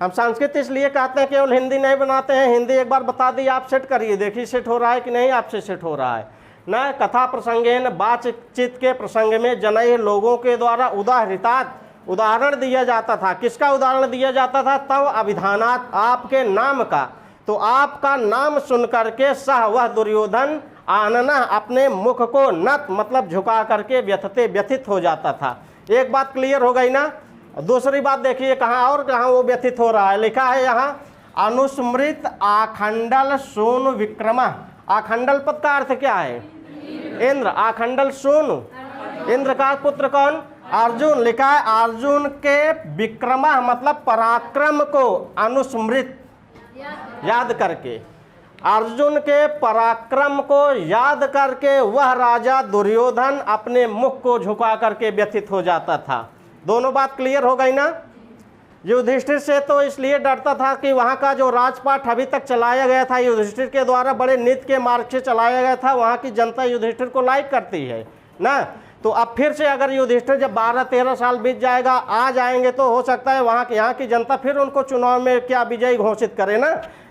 हम संस्कृत इसलिए कहते हैं, केवल हिंदी नहीं बनाते हैं, हिंदी एक बार बता दी, आप सेट करिए, देखिए सेट हो रहा है कि नहीं, आपसे सेट हो रहा है ना। कथा प्रसंगेन, बातचीत के प्रसंग में जनैः लोगों के द्वारा उदाहृतात, उदाहरण दिया जाता था। किसका उदाहरण दिया जाता था, तव अभिधानात, आपके नाम का। तो आपका नाम सुन करके सह वह दुर्योधन आनना अपने मुख को नत मतलब झुका करके व्यथते व्यथित हो जाता था। एक बात क्लियर हो गई ना। दूसरी बात देखिए कहाँ और कहाँ वो व्यथित हो रहा है। लिखा है यहाँ अनुस्मृत आखंडल सोनु विक्रमा। आखंडल पद का अर्थ क्या है, इंद्र। आखंडल सोनु, इंद्र का पुत्र कौन, अर्जुन। लिखा है अर्जुन के विक्रमा मतलब पराक्रम को अनुस्मृत याद करके, अर्जुन के पराक्रम को याद करके वह राजा दुर्योधन अपने मुख को झुका करके व्यथित हो जाता था। दोनों बात क्लियर हो गई ना। युधिष्ठिर से तो इसलिए डरता था कि वहाँ का जो राजपाट अभी तक चलाया गया था युधिष्ठिर के द्वारा, बड़े नीति के मार्ग से चलाया गया था, वहाँ की जनता युधिष्ठिर को लाइक करती है ना। तो अब फिर से अगर युधिष्ठिर जब 12-13 साल बीत जाएगा आ जाएंगे तो हो सकता है वहाँ की यहाँ की जनता फिर उनको चुनाव में क्या विजयी घोषित करे ना,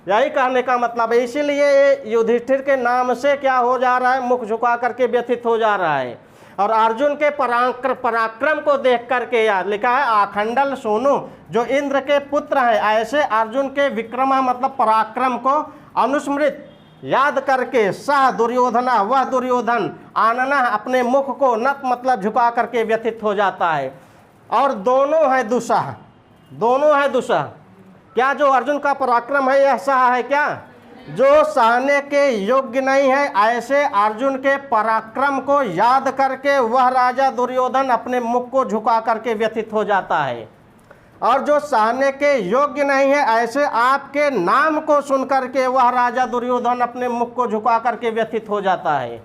यही कहने का मतलब है। इसीलिए युधिष्ठिर के नाम से क्या हो जा रहा है, मुख झुका करके व्यथित हो जा रहा है। और अर्जुन के पराक्रम को देख करके याद लिखा है आखंडल सोनू, जो इंद्र के पुत्र है, ऐसे अर्जुन के विक्रमा मतलब पराक्रम को अनुस्मृत याद करके सह दुर्योधना, वह दुर्योधन आनना अपने मुख को नत मतलब झुका करके व्यथित हो जाता है। और दोनों है दुसह, दोनों है दुसह। क्या जो अर्जुन का पराक्रम है यह सह है क्या, जो सहने के योग्य नहीं है, ऐसे अर्जुन के पराक्रम को याद करके वह राजा दुर्योधन अपने मुख को झुका करके व्यथित हो जाता है। और जो सहने के योग्य नहीं है, ऐसे आपके नाम को सुन करके वह राजा दुर्योधन अपने मुख को झुका करके व्यथित हो जाता है।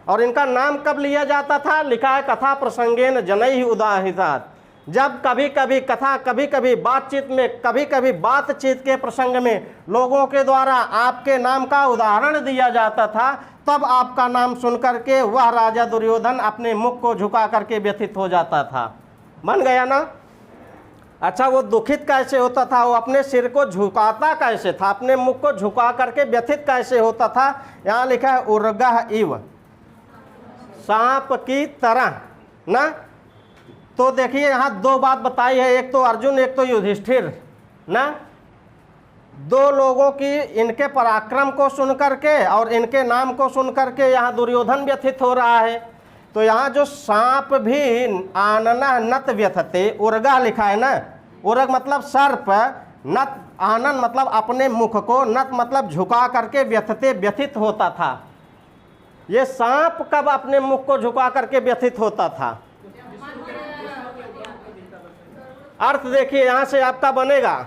और इनका नाम कब लिया जाता था, लिखा है कथा प्रसंगेन जनैः उदाहृतात्, जब कभी कभी कथा, कभी कभी बातचीत में, कभी कभी बातचीत के प्रसंग में लोगों के द्वारा आपके नाम का उदाहरण दिया जाता था, तब आपका नाम सुन करके वह राजा दुर्योधन अपने मुख को झुका करके व्यथित हो जाता था। बन गया ना। अच्छा, वो दुखित कैसे होता था, वो अपने सिर को झुकाता कैसे था, अपने मुख को झुका करके व्यथित कैसे होता था। यहाँ लिखा है उर्गह इव, सांप की तरह ना। तो देखिए यहाँ दो बात बताई है, एक तो अर्जुन एक तो युधिष्ठिर ना, दो लोगों की इनके पराक्रम को सुन करके और इनके नाम को सुन करके यहाँ दुर्योधन व्यथित हो रहा है। तो यहाँ जो सांप भी आनना नत व्यथते, उर्गा लिखा है ना, उर्ग मतलब सर्प, नत आनन मतलब अपने मुख को, नत मतलब झुका करके व्यथते व्यथित होता था। ये सांप कब अपने मुख को झुका करके व्यथित होता था, अर्थ देखिए यहाँ से आपका बनेगा,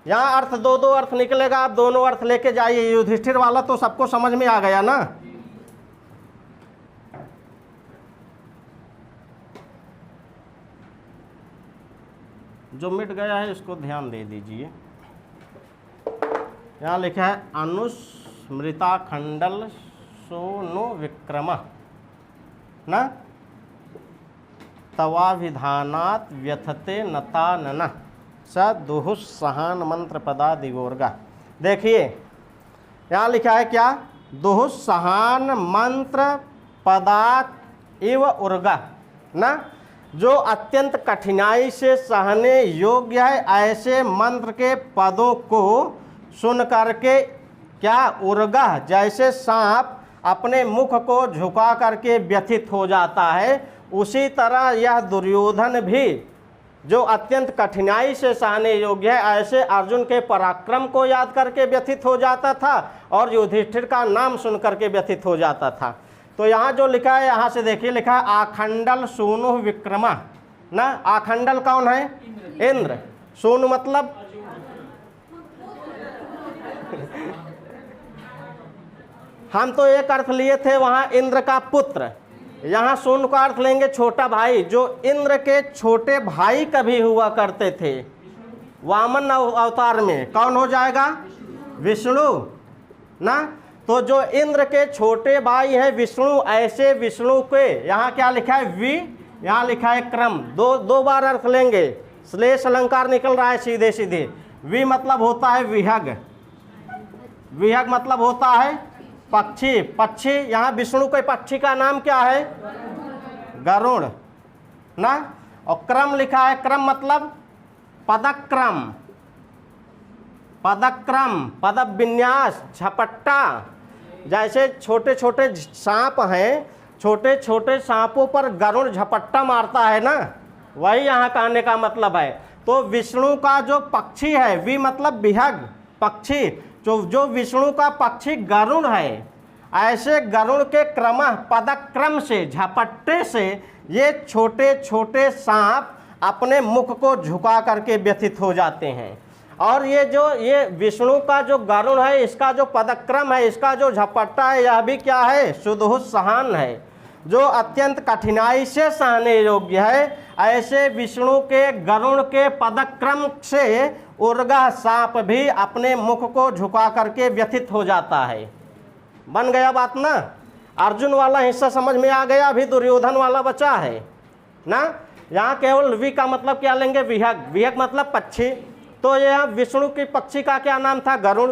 यहाँ अर्थ दो अर्थ निकलेगा, आप दोनों अर्थ लेके जाइए। युधिष्ठिर वाला तो सबको समझ में आ गया ना। जो मिट गया है इसको ध्यान दे दीजिए। यहाँ लिखा है अनुस्मृता खंडल सोनो विक्रम ना, तवाभिधानात् व्यथते नता नन स दुहुस्सहान मंत्र पदा दिगोर्गा। देखिए यहाँ लिखा है क्या, दुहुस्सहान मंत्र पदात् इव उर्गा ना, जो अत्यंत कठिनाई से सहने योग्य है, ऐसे मंत्र के पदों को सुन करके क्या उर्गा, जैसे सांप अपने मुख को झुका करके व्यथित हो जाता है, उसी तरह यह दुर्योधन भी जो अत्यंत कठिनाई से सहने योग्य है, ऐसे अर्जुन के पराक्रम को याद करके व्यथित हो जाता था और युधिष्ठिर का नाम सुन करके व्यथित हो जाता था। तो यहाँ जो लिखा है, यहाँ से देखिए लिखा है आखंडल सोनु विक्रमा ना। आखंडल कौन है, इंद्र। सोनु मतलब हम तो एक अर्थ लिए थे वहाँ इंद्र का पुत्र, यहाँ सोनु का अर्थ लेंगे छोटा भाई, जो इंद्र के छोटे भाई कभी हुआ करते थे वामन अवतार में। कौन हो जाएगा, विष्णु ना। तो जो इंद्र के छोटे भाई हैं विष्णु, ऐसे विष्णु के यहाँ क्या लिखा है वि, यहाँ लिखा है क्रम। दो बार अर्थ लेंगे, श्लेष अलंकार निकल रहा है सीधे सीधे। वि मतलब होता है विहग, विहग मतलब होता है पक्षी, पक्षी। यहाँ विष्णु के पक्षी का नाम क्या है, गरुड़ ना। और क्रम लिखा है, क्रम मतलब पदक्रम, पदक्रम पद विन्यास झपट्टा। जैसे छोटे छोटे सांप हैं, छोटे छोटे सांपों पर गरुड़ झपट्टा मारता है ना, वही यहाँ कहने का मतलब है। तो विष्णु का जो पक्षी है, वि मतलब विहग पक्षी, जो विष्णु का पक्षी गरुड़ है, ऐसे गरुड़ के क्रम पदक्रम से, झपट्टे से ये छोटे छोटे सांप अपने मुख को झुका करके व्यथित हो जाते हैं। और ये विष्णु का जो गरुड़ है, इसका जो पदक्रम है, इसका जो झपट्टा है, यह भी क्या है, सुदुःसहान है, जो अत्यंत कठिनाई से सहने योग्य है। ऐसे विष्णु के गरुड़ के पदक्रम से उर्गा सांप भी अपने मुख को झुका करके व्यथित हो जाता है। बन गया बात ना। अर्जुन वाला हिस्सा समझ में आ गया, अभी दुर्योधन वाला बचा है ना। यहाँ केवल वि का मतलब क्या लेंगे, विहग, विहग मतलब पक्षी, तो यह विष्णु की पक्षी का क्या नाम था, गरुड़।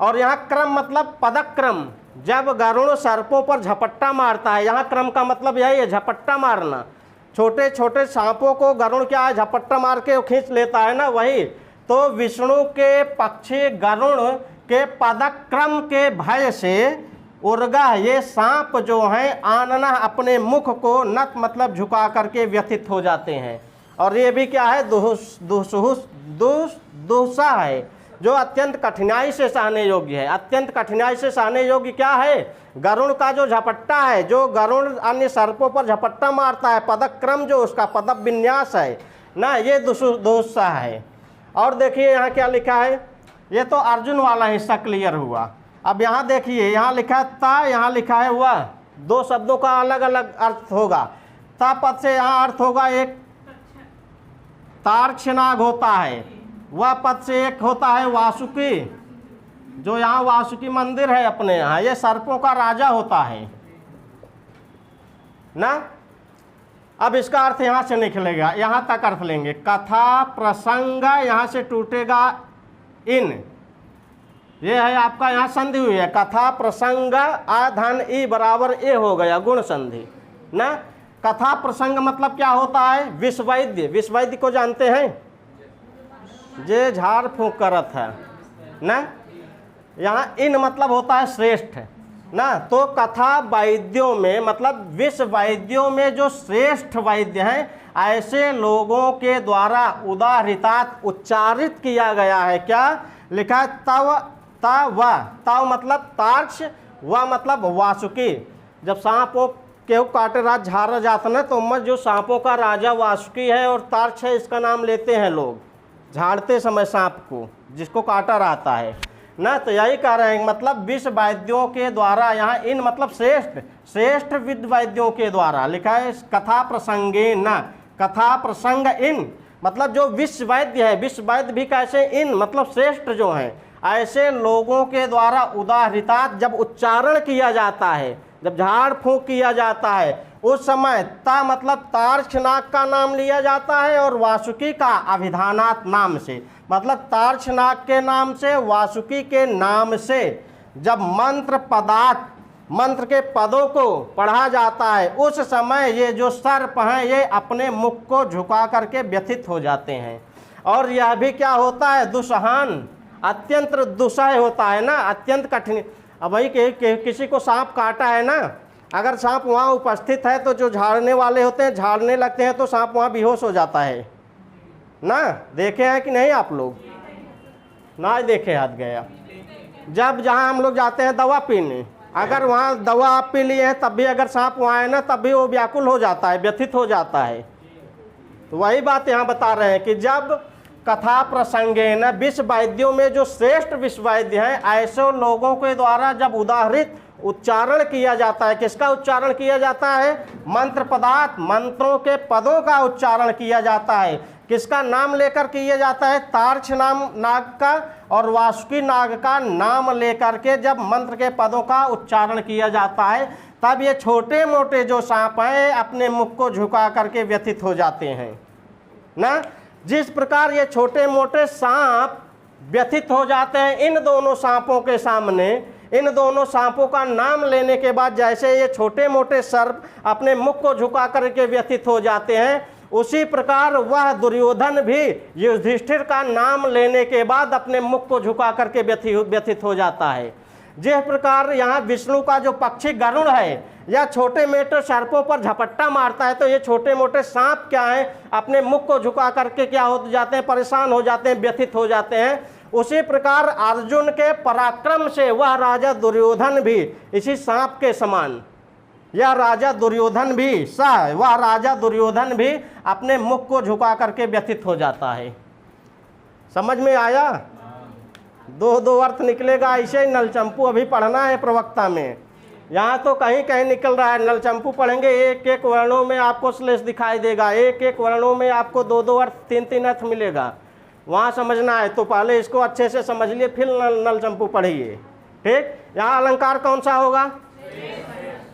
और यहाँ क्रम मतलब पदक्रम, जब गरुड़ सर्पों पर झपट्टा मारता है, यहाँ क्रम का मतलब यही है, झपट्टा मारना। छोटे छोटे सांपों को गरुड़ क्या है, झपट्टा मार के खींच लेता है ना, वही। तो विष्णु के पक्षी गरुड़ के पदक्रम के भय से उर्गा ये सांप जो हैं आनना अपने मुख को नत मतलब झुका करके व्यथित हो जाते हैं। और ये भी क्या है, दुस्साह है, जो अत्यंत कठिनाई से सहने योग्य है। अत्यंत कठिनाई से सहने योग्य क्या है, गरुड़ का जो झपट्टा है, जो गरुड़ अन्य सर्पों पर झपट्टा मारता है, पदक्रम जो उसका पद विन्यास है ना, ये दुस्साह है। और देखिए यहाँ क्या लिखा है, ये तो अर्जुन वाला हिस्सा क्लियर हुआ। अब यहाँ देखिए, यहाँ लिखा है ता, यहाँ लिखा है वह, दो शब्दों का अलग अलग अर्थ होगा। ता पद से यहाँ अर्थ होगा एक तार्क्षनाग होता है, वह पद से एक होता है वासुकी, जो यहाँ वासुकी मंदिर है अपने यहाँ, ये सर्पों का राजा होता है ना। अब इसका अर्थ यहाँ से निकलेगा, यहाँ तक अर्थ लेंगे, कथा प्रसंग, यहाँ से टूटेगा इन, ये है आपका यहाँ संधि हुई है, कथा प्रसंग आधन ई बराबर ए हो गया, गुण संधि ना। कथा प्रसंग मतलब क्या होता है, विषवैद्य, विषवैद्य को जानते हैं, जे झाड़ फूंक करत है ना। यहाँ इन मतलब होता है श्रेष्ठ ना। तो कथा वैद्यों में मतलब विश्व वैद्यों में जो श्रेष्ठ वैद्य हैं, ऐसे लोगों के द्वारा उदाहृतात उच्चारित किया गया है। क्या लिखा है, तव तव मतलब तार्क्ष, व मतलब वासुकी। जब सांपों केहू काटे रात झारा जाता ना, तो मत जो सांपों का राजा वासुकी है और तार्क्ष है, इसका नाम लेते हैं लोग झाड़ते समय सांप को, जिसको काटा रहता है ना। तो यही कह रहे हैं, मतलब विश्व वैद्यों के द्वारा, यहाँ इन मतलब श्रेष्ठ, श्रेष्ठ विद वैद्यों के द्वारा लिखा है। कथा प्रसंगे न, कथा प्रसंग इन मतलब जो विश्व वैद्य है, विश्व वैद्य भी कैसे, इन मतलब श्रेष्ठ जो हैं, ऐसे लोगों के द्वारा उदाहृतात जब उच्चारण किया जाता है, जब झाड़ फूंक किया जाता है, उस समय ता मतलब तार्क्षनाग का नाम लिया जाता है और वासुकी का अभिधानात नाम से, मतलब तार्क्षनाग के नाम से, वासुकी के नाम से जब मंत्र पदार्थ, मंत्र के पदों को पढ़ा जाता है, उस समय ये जो सर्प हैं ये अपने मुख को झुका करके व्यथित हो जाते हैं। और यह भी क्या होता है, दुस्सहन, अत्यंत दुस्सह होता है ना, अत्यंत कठिन। अब वही किसी को सांप काटा है ना, अगर सांप वहाँ उपस्थित है तो जो झाड़ने वाले होते हैं झाड़ने लगते हैं तो सांप वहाँ बेहोश हो जाता है ना। देखे हैं कि नहीं आप लोग, ना देखे हाथ गया। जब जहाँ हम लोग जाते हैं दवा पीने, अगर वहाँ दवा आप पी लिए हैं तब भी अगर सांप वहाँ है ना, तब भी वो व्याकुल हो जाता है, व्यथित हो जाता है। तो वही बात यहाँ बता रहे हैं कि जब कथा प्रसंगे न, विश्व वैद्यों में जो श्रेष्ठ विश्व वैद्य हैं, ऐसे लोगों के द्वारा जब उदाहरित उच्चारण किया जाता है, किसका उच्चारण किया जाता है, मंत्र पदार्थ, मंत्रों के पदों का उच्चारण किया जाता है। किसका नाम लेकर किया जाता है, तार्क्ष नाग का और वासुकी नाग का नाम लेकर के जब मंत्र के पदों का उच्चारण किया जाता है, तब ये छोटे मोटे जो सांप हैं अपने मुख को झुका करके व्यथित हो जाते हैं ना। जिस प्रकार ये छोटे मोटे सांप व्यथित हो जाते हैं इन दोनों सांपों के सामने, इन दोनों सांपों का नाम लेने के बाद जैसे ये छोटे मोटे सर्प अपने मुख को झुका करके व्यथित हो जाते हैं, उसी प्रकार वह दुर्योधन भी युधिष्ठिर का नाम लेने के बाद अपने मुख को झुका करके व्यथित हो जाता है। जिस प्रकार यहाँ विष्णु का जो पक्षी गरुड़ है या छोटे मोटे सर्पों पर झपट्टा मारता है, तो ये छोटे मोटे सांप क्या है, अपने मुख को झुका करके क्या हो जाते हैं, परेशान हो जाते हैं, व्यथित हो जाते हैं। उसी प्रकार अर्जुन के पराक्रम से वह राजा दुर्योधन भी इसी सांप के समान, यह राजा दुर्योधन भी वह राजा दुर्योधन भी अपने मुख को झुका करके व्यथित हो जाता है। समझ में आया? दो अर्थ निकलेगा ऐसे ही। नलचंपू अभी पढ़ना है प्रवक्ता में, यहाँ तो कहीं कहीं निकल रहा है। नलचंपू पढ़ेंगे, एक एक वर्णों में आपको श्लेष दिखाई देगा, एक एक वर्णों में आपको दो अर्थ, तीन अर्थ मिलेगा। वहाँ समझना है तो पहले इसको अच्छे से समझ लिए, फिर नलचंपू पढ़िए। ठीक, यहाँ अलंकार कौन सा होगा?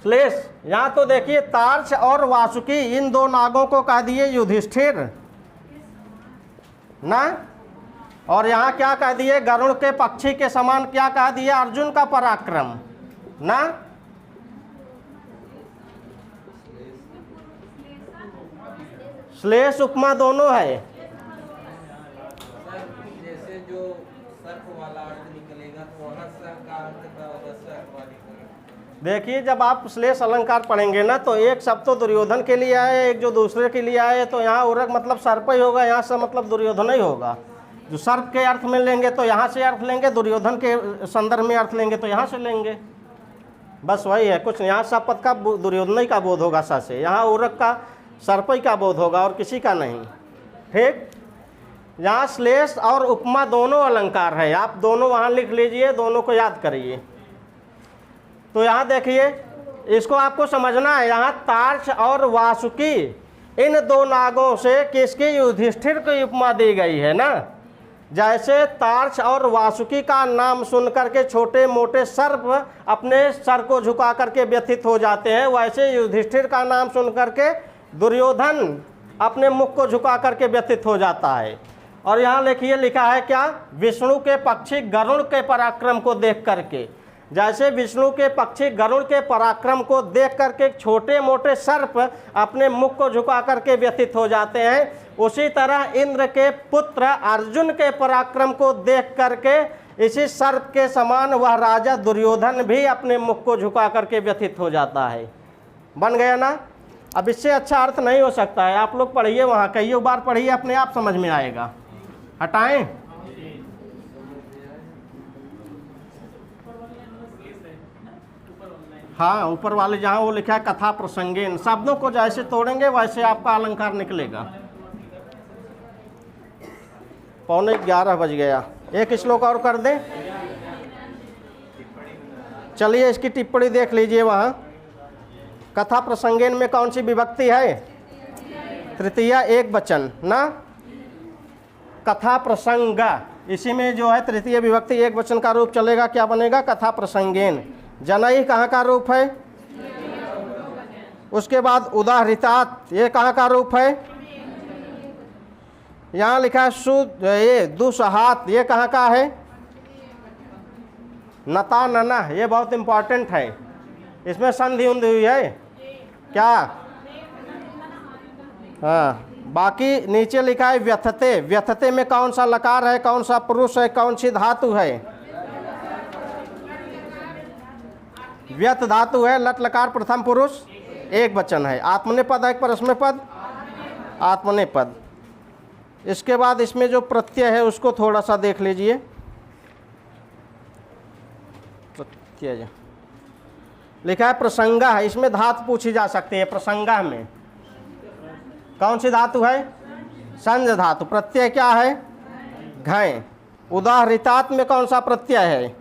श्लेष। यहाँ तो देखिए तार्क्ष और वासुकी इन दो नागों को कह दिए युधिष्ठिर ना, और यहाँ क्या कह दिए गरुड़ के पक्षी के समान क्या कह दिए अर्जुन का पराक्रम ना। श्लेष उपमा दोनों है। जैसे जो सर्प वाला अर्थ निकलेगा तो वहाँ सर्प का अर्थ क्या होगा, सर्प वाली का। देखिए जब आप श्लेष अलंकार पढ़ेंगे ना तो एक शब्द तो दुर्योधन के लिए आए, एक जो दूसरे के लिए आए, तो यहाँ उरग मतलब सर्प ही होगा, यहाँ से मतलब दुर्योधन ही होगा। जो सर्प के अर्थ में लेंगे तो यहाँ से अर्थ लेंगे, दुर्योधन के संदर्भ में अर्थ लेंगे तो यहाँ से लेंगे, बस वही है। कुछ यहाँ सब पद का दुर्योधन ही का बोध होगा सा से, यहाँ उरग का सर्प ही का बोध होगा और किसी का नहीं। ठीक, यहाँ श्लेष और उपमा दोनों अलंकार है, आप दोनों वहाँ लिख लीजिए, दोनों को याद करिए। तो यहाँ देखिए इसको आपको समझना है, यहाँ तार्क्ष और वासुकी इन दो नागों से किसकी युधिष्ठिर की उपमा दी गई है ना। जैसे तार्क्ष और वासुकी का नाम सुन करके छोटे मोटे सर्प अपने सर को झुका करके व्यथित हो जाते हैं, वैसे युधिष्ठिर का नाम सुन करके दुर्योधन अपने मुख को झुका करके व्यथित हो जाता है। और यहाँ लिखिए लिखा है क्या, विष्णु के पक्षी गरुड़ के पराक्रम को देख करके। जैसे विष्णु के पक्षी गरुड़ के पराक्रम को देख करके छोटे मोटे सर्प अपने मुख को झुका करके व्यथित हो जाते हैं, उसी तरह इंद्र के पुत्र अर्जुन के पराक्रम को देख करके इसी सर्प के समान वह राजा दुर्योधन भी अपने मुख को झुका करके व्यथित हो जाता है। बन गया ना। अब इससे अच्छा अर्थ नहीं हो सकता है, आप लोग पढ़िए, वहाँ कई बार पढ़िए, अपने आप समझ में आएगा। हटाएं। हाँ, ऊपर वाले जहाँ वो लिखा है कथा प्रसंगेन, शब्दों को जैसे तोड़ेंगे वैसे आपका अलंकार निकलेगा। 11:15 बज गया, एक श्लोक और कर दें। चलिए इसकी टिप्पणी देख लीजिए। वहाँ कथा प्रसंगेन में कौन सी विभक्ति है, तृतीया एक वचन ना। कथा प्रसंग, इसी में जो है तृतीय विभक्ति एक वचन का रूप चलेगा, क्या बनेगा कथा प्रसंगेन। जनई कहाँ का रूप है, उसके बाद उदाहृतात ये कहाँ का रूप है, यहाँ लिखा है ये दुसहात ये कहाँ का है, नता नना ये बहुत इंपॉर्टेंट है, इसमें संधि उंधी हुई है क्या। हाँ, बाकी नीचे लिखा है व्यथते, व्यथते में कौन सा लकार है, कौन सा पुरुष है, कौन सी धातु है, व्यथ धातु है, लट लकार प्रथम पुरुष एक वचन है, आत्मनेपद है परस्मै पद, आत्मनेपद। इसके बाद इसमें जो प्रत्यय है उसको थोड़ा सा देख लीजिए। प्रत्यय लिखा है प्रसंगा, इसमें धातु पूछी जा सकती है। प्रसंगा में कौन सी धातु है, संज धातु। प्रत्यय क्या है, घय। उदाहृतात में कौन सा प्रत्यय है,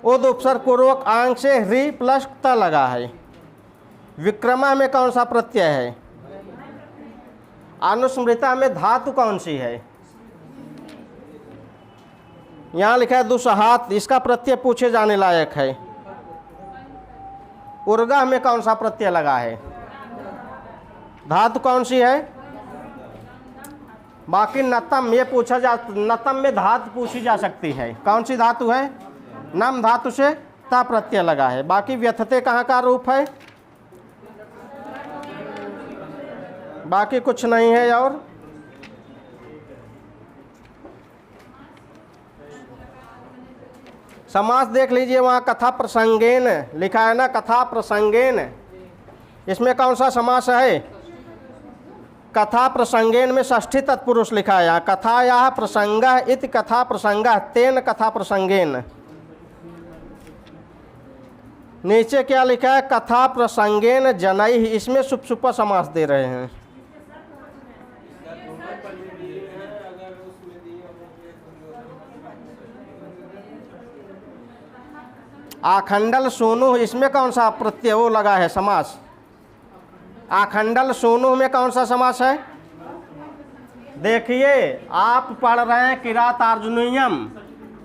उद उपसर्ग पूर्वक आंग से ह्री प्लस त लगा है। विक्रमा में कौन सा प्रत्यय है, अनुस्मृता में धातु कौन सी है, यहाँ लिखा है दुसहात, इसका प्रत्यय पूछे जाने लायक है। उर्गा में कौन सा प्रत्यय लगा है, धातु कौन सी है। बाकी नतम ये पूछा जा, नतम में धातु पूछी जा सकती है, कौन सी धातु है, नम धातु से ता प्रत्यय लगा है। बाकी व्यथते कहाँ का रूप है, बाकी कुछ नहीं है। और समास देख लीजिए, वहाँ कथा प्रसंगेन लिखा है ना, कथा प्रसंगेन, इसमें कौन सा समास है, कथा प्रसंगेन में षष्ठी तत्पुरुष लिखा है। यहाँ कथायाः प्रसंगः इति कथा प्रसंगः तेन कथा प्रसंगेन। नीचे क्या लिखा है, कथा प्रसंगेन जनैः, इसमें सुपसुपा समास दे रहे हैं। आखंडल सोनू, इसमें कौन सा प्रत्यय वो लगा है समास, आखंडल सोनू में कौन सा समास है। देखिए आप पढ़ रहे हैं किरातार्जुनीयम,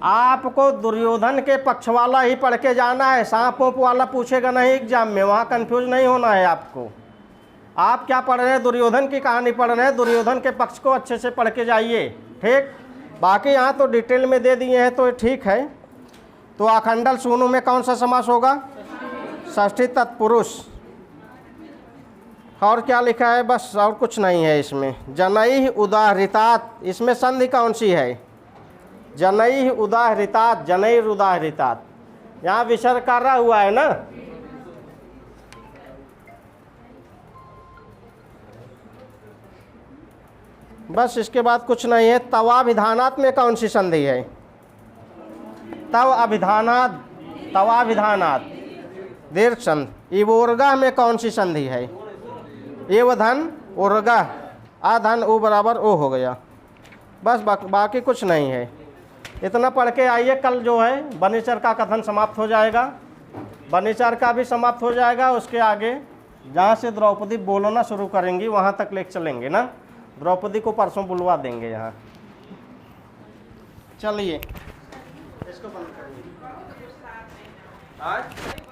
आपको दुर्योधन के पक्ष वाला ही पढ़ के जाना है, सांप ओप वाला पूछेगा नहीं एग्जाम में, वहाँ कंफ्यूज नहीं होना है आपको। आप क्या पढ़ रहे हैं, दुर्योधन की कहानी पढ़ रहे हैं, दुर्योधन के पक्ष को अच्छे से पढ़ के जाइए, ठीक। बाकी यहाँ तो डिटेल में दे दिए हैं तो ठीक है। तो आखंडल सूनु में कौन सा समास होगा, षष्ठी तत्पुरुष। और क्या लिखा है, बस और कुछ नहीं है इसमें। जनई उदाहृतात, इसमें संधि कौन सी है, जनई उदाहृतात, जनई उदाहृतात, यहाँ विसर्ग करा हुआ है ना। बस इसके बाद कुछ नहीं है। तवाभिधानात् में कौन सी संधि है, तव अभिधानात्, तवाभिधानात् दीर्घ संधि। इवोर्गा में कौन सी संधि है, एव धन उर्गा, आ धन उ बराबर ओ हो गया। बस बाकी कुछ नहीं है। इतना पढ़ के आइए, कल जो है बनीचर का कथन समाप्त हो जाएगा, बनीचर का भी समाप्त हो जाएगा। उसके आगे जहाँ से द्रौपदी बोलना शुरू करेंगी वहाँ तक लेके चलेंगे ना। द्रौपदी को परसों बुलवा देंगे यहाँ। चलिए इसको बंद करिए आज।